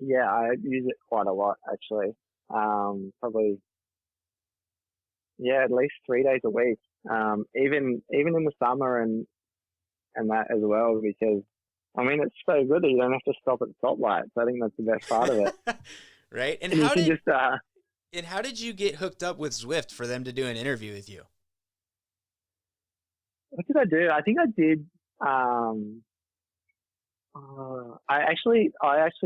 yeah, I use it quite a lot actually. Probably, at least 3 days a week. Even in the summer and that as well, because I mean, it's so good that you don't have to stop at stoplights. I think that's the best part of it. Right. And how did you get hooked up with Zwift for them to do an interview with you? What did I do? I think I did. I actually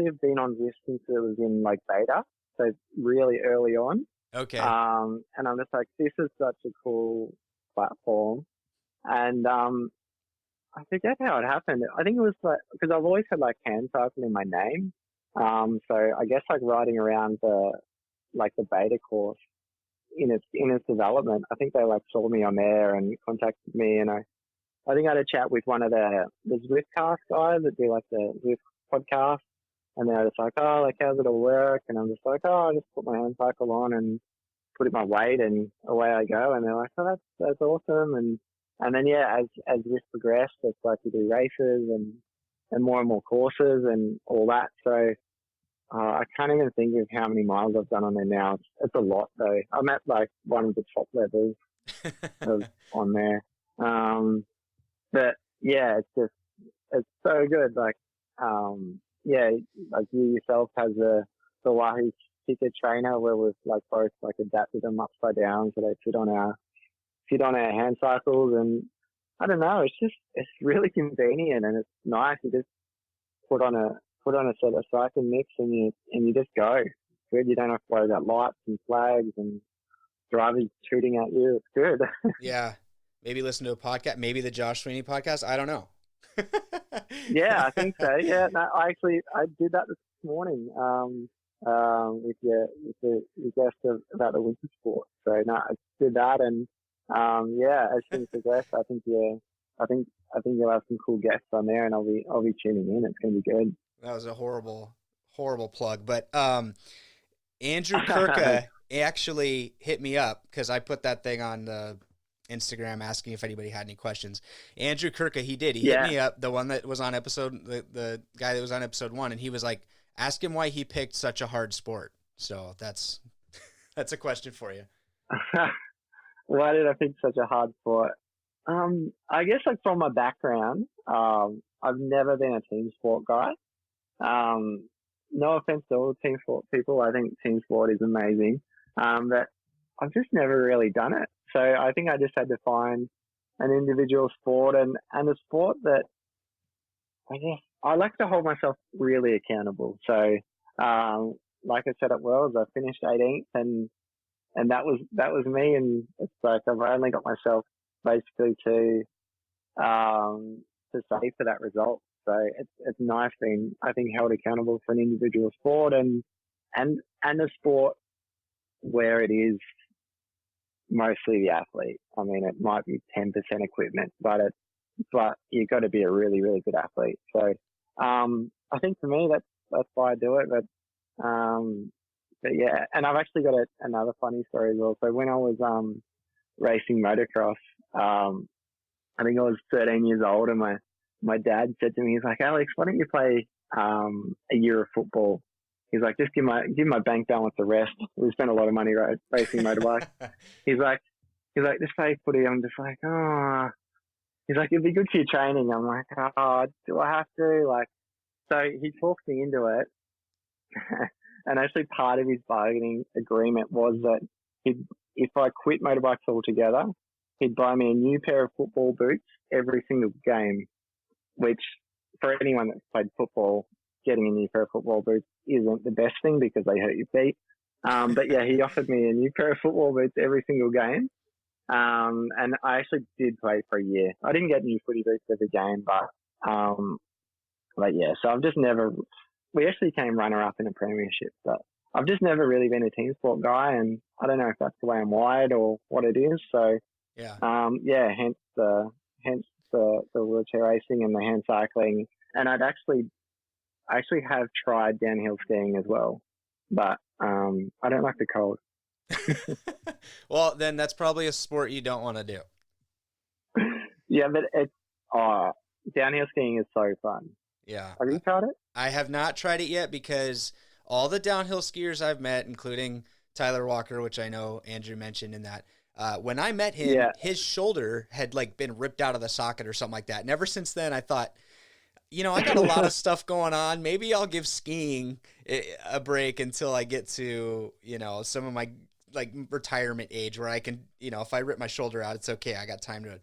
have been on Zwift since it was in like beta, so really early on. Okay. And I'm just like, this is such a cool platform, and I forget how it happened. I think it was like, because I've always had like Handcycling in my name. So I guess like riding around the beta course in its development, I think they like saw me on there and contacted me, and I think I had a chat with one of the Zwiftcast guys that do like the Zwift podcast, and they're just like, oh, like how's it all work? And I'm just like, oh, I just put my Handcycle on and put in my weight and away I go. And they're like, oh, that's awesome. And then yeah, as this progressed, it's like we do races and more courses and all that. So I can't even think of how many miles I've done on there now. It's a lot though. I'm at like one of the top levels on there. But yeah, it's so good. Like yeah, like you yourself has the Wahoo ticket trainer where we've like both like adapted them upside down so they fit on our Handcycles, and I don't know, it's really convenient and it's nice. You just put on a set of cycling mix and you just go. It's good. You don't have to worry about lights and flags and drivers shooting at you. It's good. Yeah. Maybe listen to a podcast, maybe the Josh Sweeney podcast. I don't know. Yeah, I think so. Yeah, no, I did that this morning with the guest about the winter sport. So no, I did that, and yeah, as things progress, I think you'll have some cool guests on there, and I'll be tuning in. It's going to be good. That was a horrible plug, but Andrew Kirka actually hit me up because I put that thing on the Instagram asking if anybody had any questions. Andrew Kirka, he hit me up, the one that was on the guy that was on episode 1, and he was like, ask him why he picked such a hard sport. So that's a question for you. Why did I pick such a hard sport? I guess like from my background, I've never been a team sport guy. No offense to all team sport people. I think team sport is amazing. But I've just never really done it. So I think I just had to find an individual sport and a sport that I guess I like to hold myself really accountable. So, like I said at Worlds, I finished 18th and that was me. And it's like, I've only got myself basically to say for that result. So it's nice being, I think, held accountable for an individual sport and a sport where it is mostly the athlete. I mean, it might be 10% equipment, but you've got to be a really, really good athlete. So, I think for me, that's why I do it. But yeah, and I've actually got another funny story as well. So when I was, racing motocross, I think I was 13 years old, and my dad said to me, he's like, Alex, why don't you play, a year of football He's like, just give my bank balance a rest. We spent a lot of money racing motorbikes. He's like, just play footy. I'm just like, oh. He's like, it'd be good for your training. I'm like, oh, do I have to? Like, so he talked me into it. And actually part of his bargaining agreement was that if I quit motorbikes altogether, he'd buy me a new pair of football boots every single game, which for anyone that's played football, getting a new pair of football boots isn't the best thing because they hurt your feet. But yeah, he offered me a new pair of football boots every single game. And I actually did play for a year. I didn't get new footy boots every game, but yeah, so I've just never, we actually came runner-up in a premiership, but I've just never really been a team sport guy, and I don't know if that's the way I'm wired or what it is. So, hence the wheelchair racing and the hand cycling. And I actually have tried downhill skiing as well, but I don't like the cold. Well, then that's probably a sport you don't want to do. Yeah, but it's downhill skiing is so fun. Yeah. Have you tried it? I have not tried it yet because all the downhill skiers I've met, including Tyler Walker, which I know Andrew mentioned in that, when I met him, his shoulder had like been ripped out of the socket or something like that. And ever since then, I thought, I got a lot of stuff going on. Maybe I'll give skiing a break until I get to, some of my like retirement age where I can, if I rip my shoulder out, it's okay. I got time to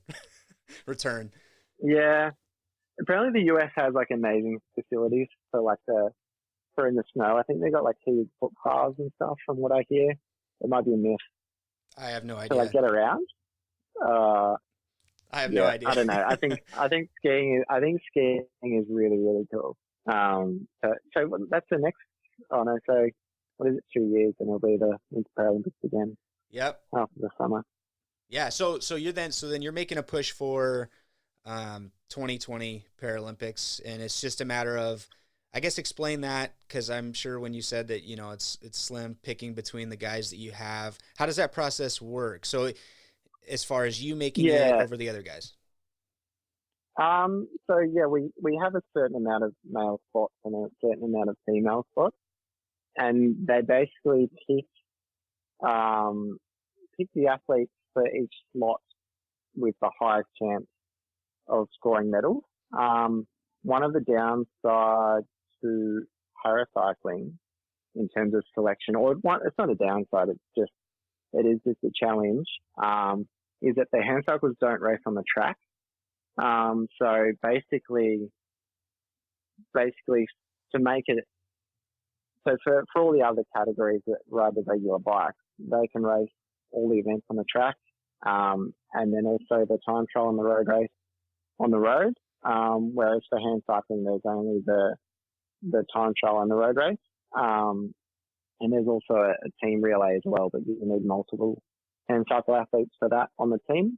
return. Yeah. Apparently the US has like amazing facilities for for in the snow. I think they got like heated footpaths and stuff from what I hear. It might be a myth. I have no idea. To like get around. I have no idea. I don't know. I think skiing is really, really cool. So that's the next, so what is it, 2 years, and it'll be the Winter Paralympics again. Yep. After the summer. Yeah. So then you're making a push for 2020 Paralympics, and it's just a matter of, I guess, explain that, because I'm sure when you said that, it's slim picking between the guys that you have, how does that process work? So as far as you making it over the other guys? So yeah, we have a certain amount of male spots and a certain amount of female spots, and they basically pick the athletes for each slot with the highest chance of scoring medals. One of the downsides to paracycling in terms of selection, it's not a downside, it is just a challenge, is that the handcycles don't race on the track. So basically to make it, so for all the other categories that ride the regular bikes, they can race all the events on the track, and then also the time trial and the road race on the road. Whereas for hand cycling, there's only the time trial and the road race. And there's also a team relay as well, but you need multiple hand cycle athletes for that on the team.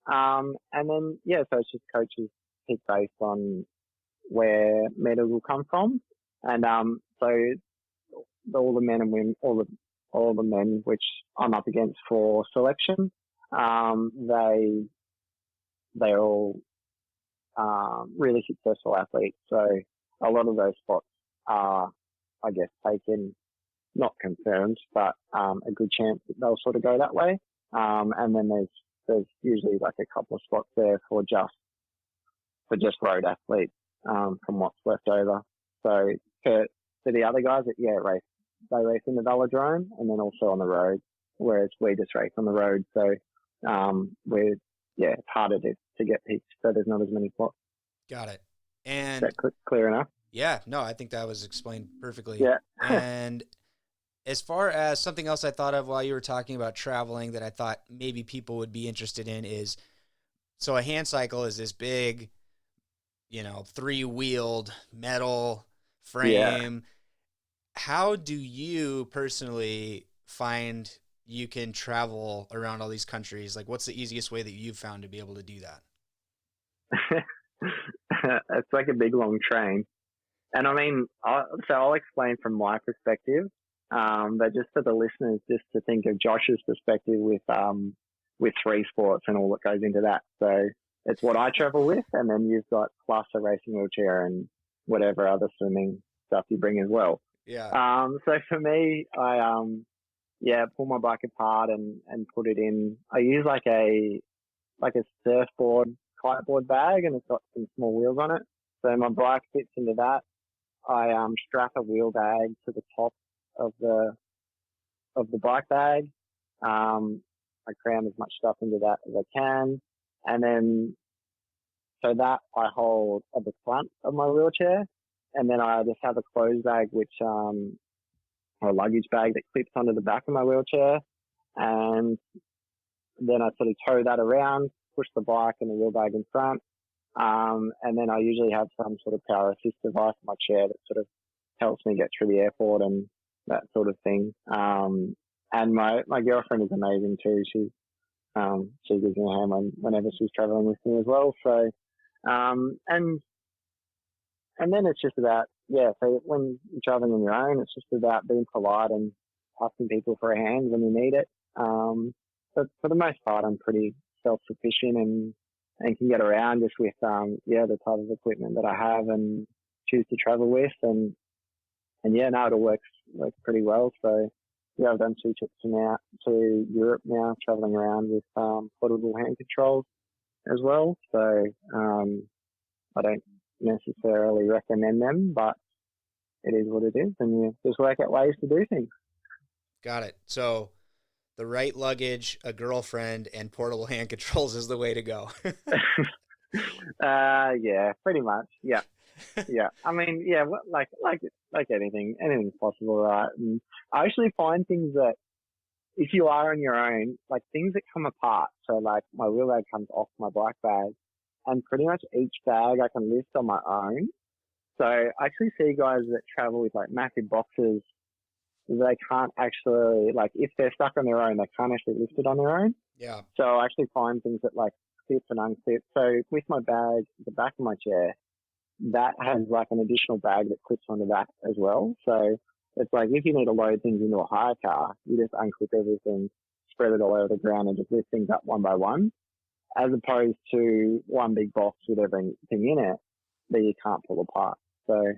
And then, so it's just coaches pick based on where medals will come from. And so all the men and women, all the men which I'm up against for selection, they're all really successful athletes. So a lot of those spots are, I guess, taken, not confirmed, but a good chance that they'll sort of go that way. And then there's usually like a couple of spots there for just road athletes, from what's left over. So for the other guys, they race in the velodrome and then also on the road, whereas we just race on the road. So it's harder to get picked, so there's not as many spots. Got it. And is that clear enough? Yeah, no, I think that was explained perfectly. Yeah. And as far as something else I thought of while you were talking about traveling that I thought maybe people would be interested in is, so a hand cycle is this big, 3-wheeled metal frame. Yeah. How do you personally find you can travel around all these countries? Like, what's the easiest way that you've found to be able to do that? It's like a big long train. And I mean, I'll explain from my perspective, but just for the listeners, just to think of Josh's perspective with 3 sports and all that goes into that. So it's what I travel with, and then you've got plus a racing wheelchair and whatever other swimming stuff you bring as well. Yeah. So for me, I pull my bike apart and put it in. I use like a surfboard kiteboard bag, and it's got some small wheels on it. So my bike fits into that. I strap a wheel bag to the top of the bike bag. I cram as much stuff into that as I can, and then so that I hold at the front of my wheelchair, and then I just have a clothes bag, which or a luggage bag that clips onto the back of my wheelchair, and then I sort of tow that around, push the bike and the wheel bag in front, and then I usually have some sort of power assist device in my chair that sort of helps me get through the airport and that sort of thing. And my girlfriend is amazing too. She gives me a hand whenever she's traveling with me as well. So, and then it's just about, so when you're traveling on your own, it's just about being polite and asking people for a hand when you need it. But for the most part, I'm pretty self-sufficient and can get around just with, the type of equipment that I have and choose to travel with. And no, it all works pretty well. So, I've done 2 trips now to Europe now, traveling around with portable hand controls as well. So, I don't necessarily recommend them, but it is what it is, and you just work out ways to do things. Got it. So the right luggage, a girlfriend, and portable hand controls is the way to go. Yeah, pretty much. Yeah. Yeah. I mean, yeah, like anything's possible, right? And I actually find things that if you are on your own, like things that come apart. So like my wheel bag comes off my bike bag, and pretty much each bag I can lift on my own. So I actually see guys that travel with like massive boxes. They can't actually, like, if they're stuck on their own, they can't actually lift it on their own. Yeah. So I actually find things that like clip and unclip. So with my bag, the back of my chair, that has like an additional bag that clips onto that as well. So it's like if you need to load things into a hire car, you just unclip everything, spread it all over the ground, and just lift things up one by one, as opposed to one big box with everything in it that you can't pull apart. So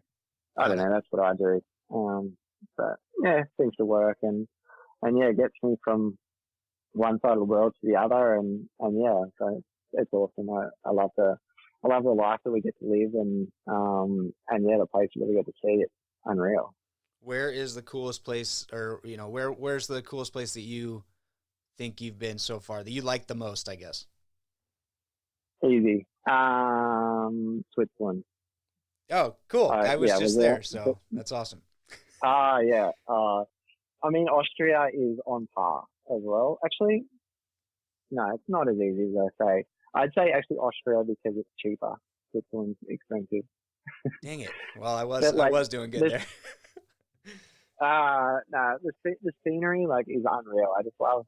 I don't know, that's what I do. But yeah, it seems to work, and it gets me from one side of the world to the other, and so it's awesome. I love the life that we get to live, and the places that we get to see, it's unreal. Where is the coolest place, or where's the coolest place that you think you've been so far that you like the most, I guess? Easy. Switzerland. Oh, cool. I was just there, so that's awesome. Yeah. I mean, Austria is on par as well. Actually, no, it's not as easy as I say. I'd say actually Austria because it's cheaper. Switzerland's expensive. Dang it. Well, I was doing good there. No, the scenery is unreal. I just love.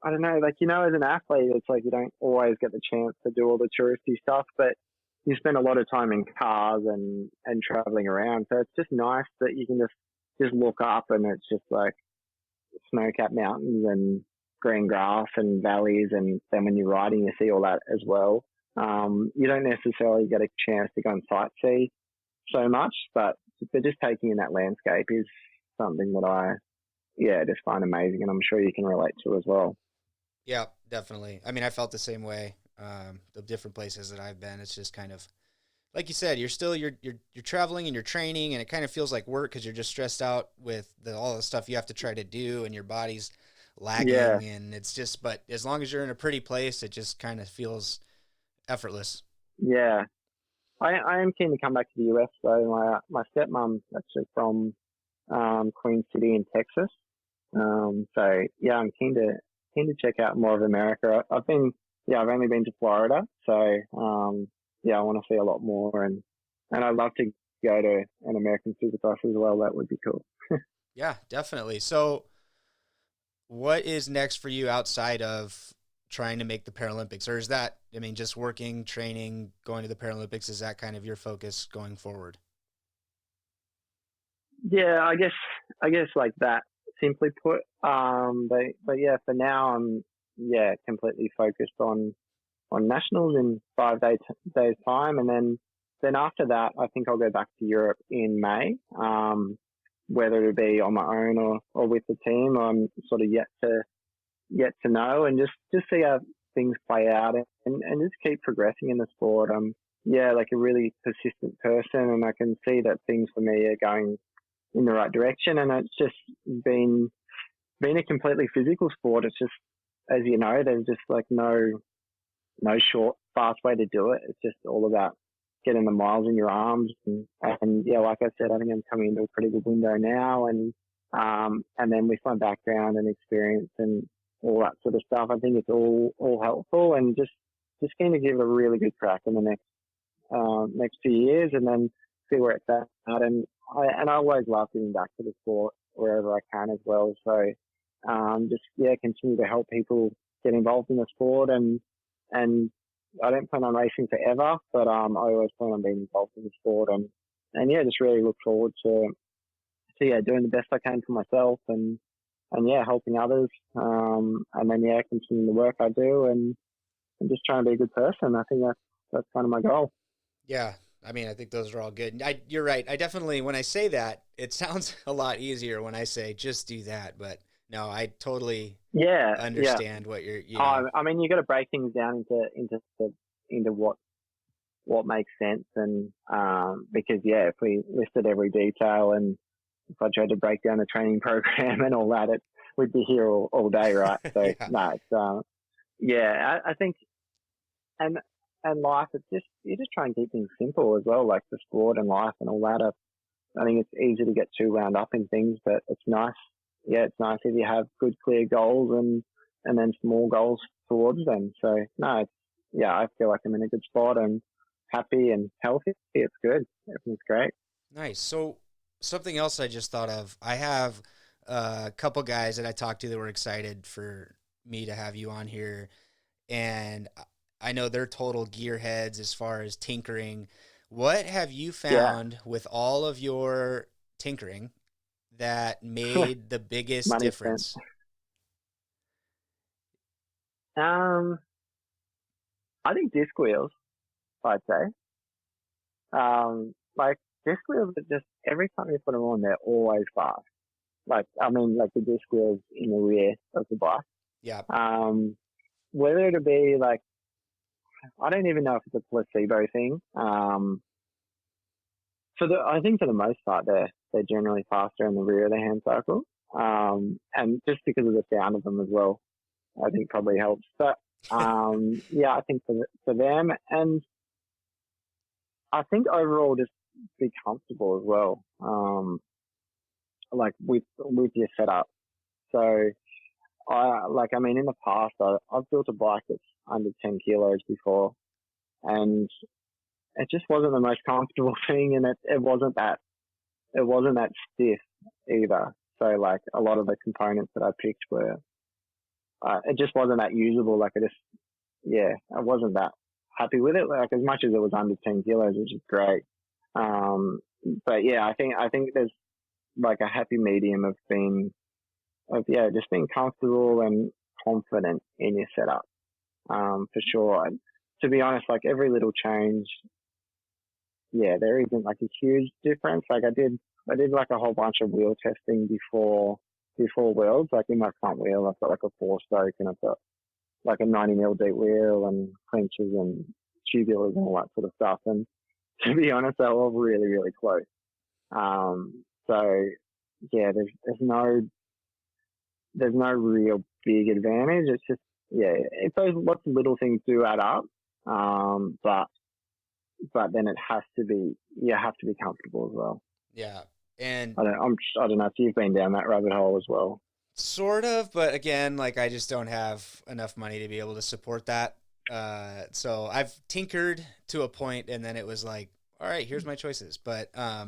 I don't know, as an athlete, it's like you don't always get the chance to do all the touristy stuff, but you spend a lot of time in cars and traveling around. So it's just nice that you can just look up and it's just like snow-capped mountains and green grass and valleys. And then when you're riding, you see all that as well. You don't necessarily get a chance to go and sightsee so much, but just taking in that landscape is something that I just find amazing, and I'm sure you can relate to as well. Yeah, definitely. I mean, I felt the same way. The different places that I've been, it's just kind of like you said. You're traveling and you're training, and it kind of feels like work because you're just stressed out with all the stuff you have to try to do, and your body's lagging. Yeah. And it's just, but as long as you're in a pretty place, it just kind of feels effortless. Yeah, I am keen to come back to the US. So my stepmom's actually from Queen City in Texas. So yeah, I'm keen to check out more of America. I've only been to Florida, so I want to see a lot more, and I'd love to go to an American Supercross as well. That would be cool. Yeah, definitely. So what is next for you outside of trying to make the Paralympics, or is that, I mean, just working, training, going to the Paralympics, is that kind of your focus going forward? Yeah, I guess like that, simply put. But yeah, for now I'm completely focused on nationals in 5 days time, and then after that I think I'll go back to Europe in May. whether it be on my own or with the team, I'm sort of yet to know, and just see how things play out, and just keep progressing in the sport. Like a really persistent person, and I can see that things for me are going in the right direction, and it's just been a completely physical sport. It's just, as you know, there's just like no short, fast way to do it. It's just all about getting the miles in your arms. And yeah, like I said, I think I'm coming into a pretty good window now. And then with my background and experience and all that sort of stuff, I think it's all helpful, and just going to give a really good crack in the next few years, and then see where it's at. And I always love giving back to the sport wherever I can as well. So continue to help people get involved in the sport, and I don't plan on racing forever, but I always plan on being involved in the sport, and just really look forward to doing the best I can for myself, and helping others, and then continuing the work I do, and just trying to be a good person. I think that's kind of my goal. Yeah. I mean, I think those are all good. You're right. I definitely, when I say that, it sounds a lot easier when I say just do that, but no, I totally understand what you're. I mean, you got to break things down into what makes sense, and because if we listed every detail, and if I tried to break down the training program and all that, we'd be here all day, right? So no, it's I think, and life, it's just, you just try and keep things simple as well, like the sport and life and all that. I think it's easy to get too wound up in things, but it's nice. Yeah, it's nice if you have good, clear goals and then small goals towards them. So no, I feel like I'm in a good spot and happy and healthy. It's good. Everything's great. Nice. So something else I just thought of. I have a couple guys that I talked to that were excited for me to have you on here, and I know they're total gearheads as far as tinkering. What have you found with all of your tinkering that made the biggest difference? I think disc wheels, I'd say. Like disc wheels are just, every time you put them on, they're always fast. Like the disc wheels in the rear of the bike. Yeah. Whether it be like, I don't even know if it's a placebo thing. I think for the most part, they're generally faster in the rear of the Handcycle, and just because of the sound of them as well, I think probably helps. But I think for them, and I think overall just be comfortable as well, like with your setup. So in the past, I've built a bike that's under 10 kilos before, and it just wasn't the most comfortable thing, and it wasn't that stiff either. So like a lot of the components that I picked were, it just wasn't that usable. Like I wasn't that happy with it. Like as much as it was under 10 kilos, which is great. But yeah, I think there's like a happy medium of just being comfortable and confident in your setup, for sure. And to be honest, like every little change, there isn't like a huge difference. Like I did like a whole bunch of wheel testing before Worlds. Like in my front wheel, I've got like a 4-spoke, and I've got like a 90mm deep wheel and clenches and tubulars and all that sort of stuff. And to be honest, they're all really, really close. So yeah, there's no real big advantage. It's just, if those lots of little things do add up. But then you have to be comfortable as well. Yeah. And I don't know if you've been down that rabbit hole as well. Sort of, but again, like I just don't have enough money to be able to support that. So I've tinkered to a point, and then it was like, all right, here's my choices. But I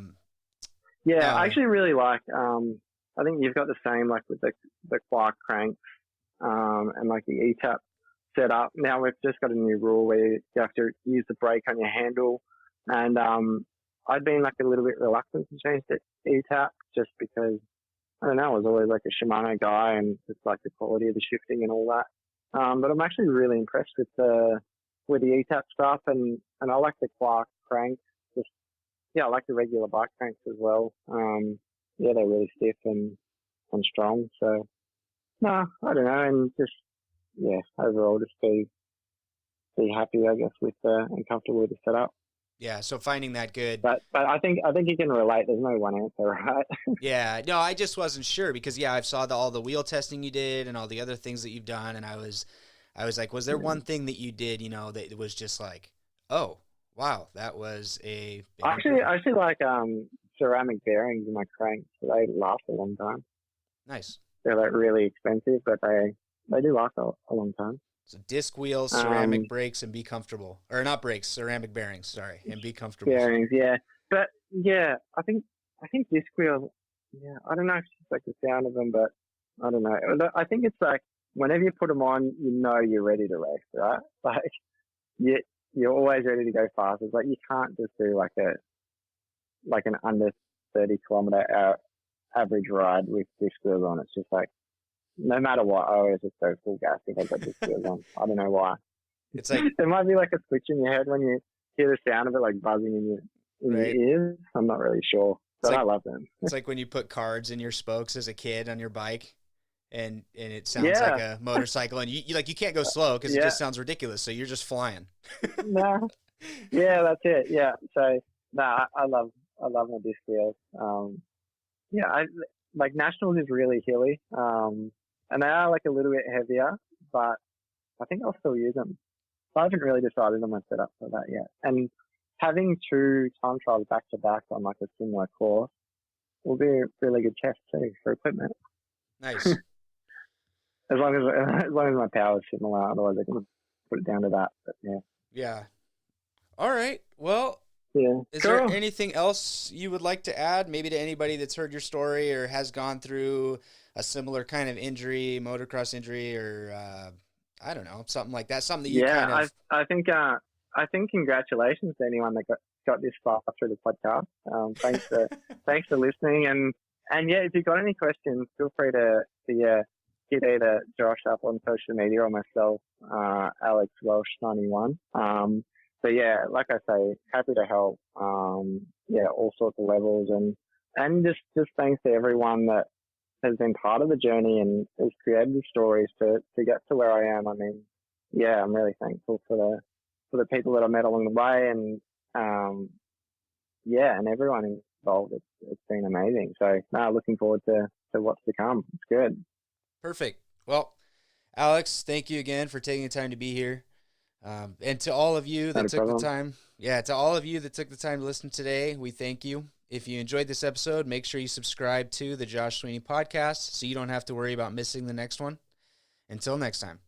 actually really like. I think you've got the same, like with the Quark cranks, and like the ETAP setup. Now we've just got a new rule where you have to use the brake on your handle, and I'd been like a little bit reluctant to change to ETAP just because, I don't know, I was always like a Shimano guy, and just like the quality of the shifting and all that. But I'm actually really impressed with the ETAP stuff, and I like the Quark cranks. I like the regular bike cranks as well. they're really stiff and strong. So no, I don't know, and just overall just be happy, I guess, with and comfortable with the setup. Yeah, so finding that good. But I think you can relate. There's no one answer, right? Yeah, no, I just wasn't sure because I saw all the wheel testing you did and all the other things that you've done, and I was like, was there one thing that you did, that was just like, oh, wow, that was a big I actually like ceramic bearings in my cranks. They last a long time. Nice. They're like really expensive, but they do last a long time. So disc wheels, ceramic brakes, and be comfortable. Or not brakes, ceramic bearings, sorry, and be comfortable. Bearings, yeah. But yeah, I think disc wheels, yeah, I don't know if it's just like the sound of them, but I don't know. I think it's like whenever you put them on, you're ready to race, right? Like you're always ready to go fast. It's like you can't just do like an under 30 kilometer average ride with disc wheels on. It's just like, no matter what, I always just go full gas if I've got disc wheels on. I don't know why. It's like there might be like a switch in your head when you hear the sound of it like buzzing in your ears. I'm not really sure, but I love them. It's like when you put cards in your spokes as a kid on your bike, and it sounds like a motorcycle, and you can't go slow because it just sounds ridiculous. So you're just flying. No. Yeah, that's it. Yeah. So I love my disc wheels. Like Nationals is really hilly. And they are like a little bit heavier, but I think I'll still use them. So I haven't really decided on my setup for that yet. And having 2 time trials back to back on like a similar course will be a really good test too for equipment. Nice. as long as my power is similar, otherwise I can put it down to that. But yeah. Yeah. All right. Well. Yeah. Is there anything else you would like to add, maybe to anybody that's heard your story or has gone through a similar kind of injury, motocross injury, or I don't know, something like that, something that you kind of... I think congratulations to anyone that got this far through the podcast. Thanks for listening, and yeah, if you've got any questions, feel free to hit either Josh up on social media or myself, Alex Welsh 91. But yeah, like I say, happy to help. All sorts of levels, and just thanks to everyone that has been part of the journey and has created the stories to get to where I am. I mean, yeah, I'm really thankful for the people that I met along the way, and and everyone involved. It's been amazing. So looking forward to what's to come. It's good. Perfect. Well, Alex, thank you again for taking the time to be here. And to all of you that took the time, to listen today, we thank you. If you enjoyed this episode, make sure you subscribe to the Josh Sweeney podcast so you don't have to worry about missing the next one. Until next time.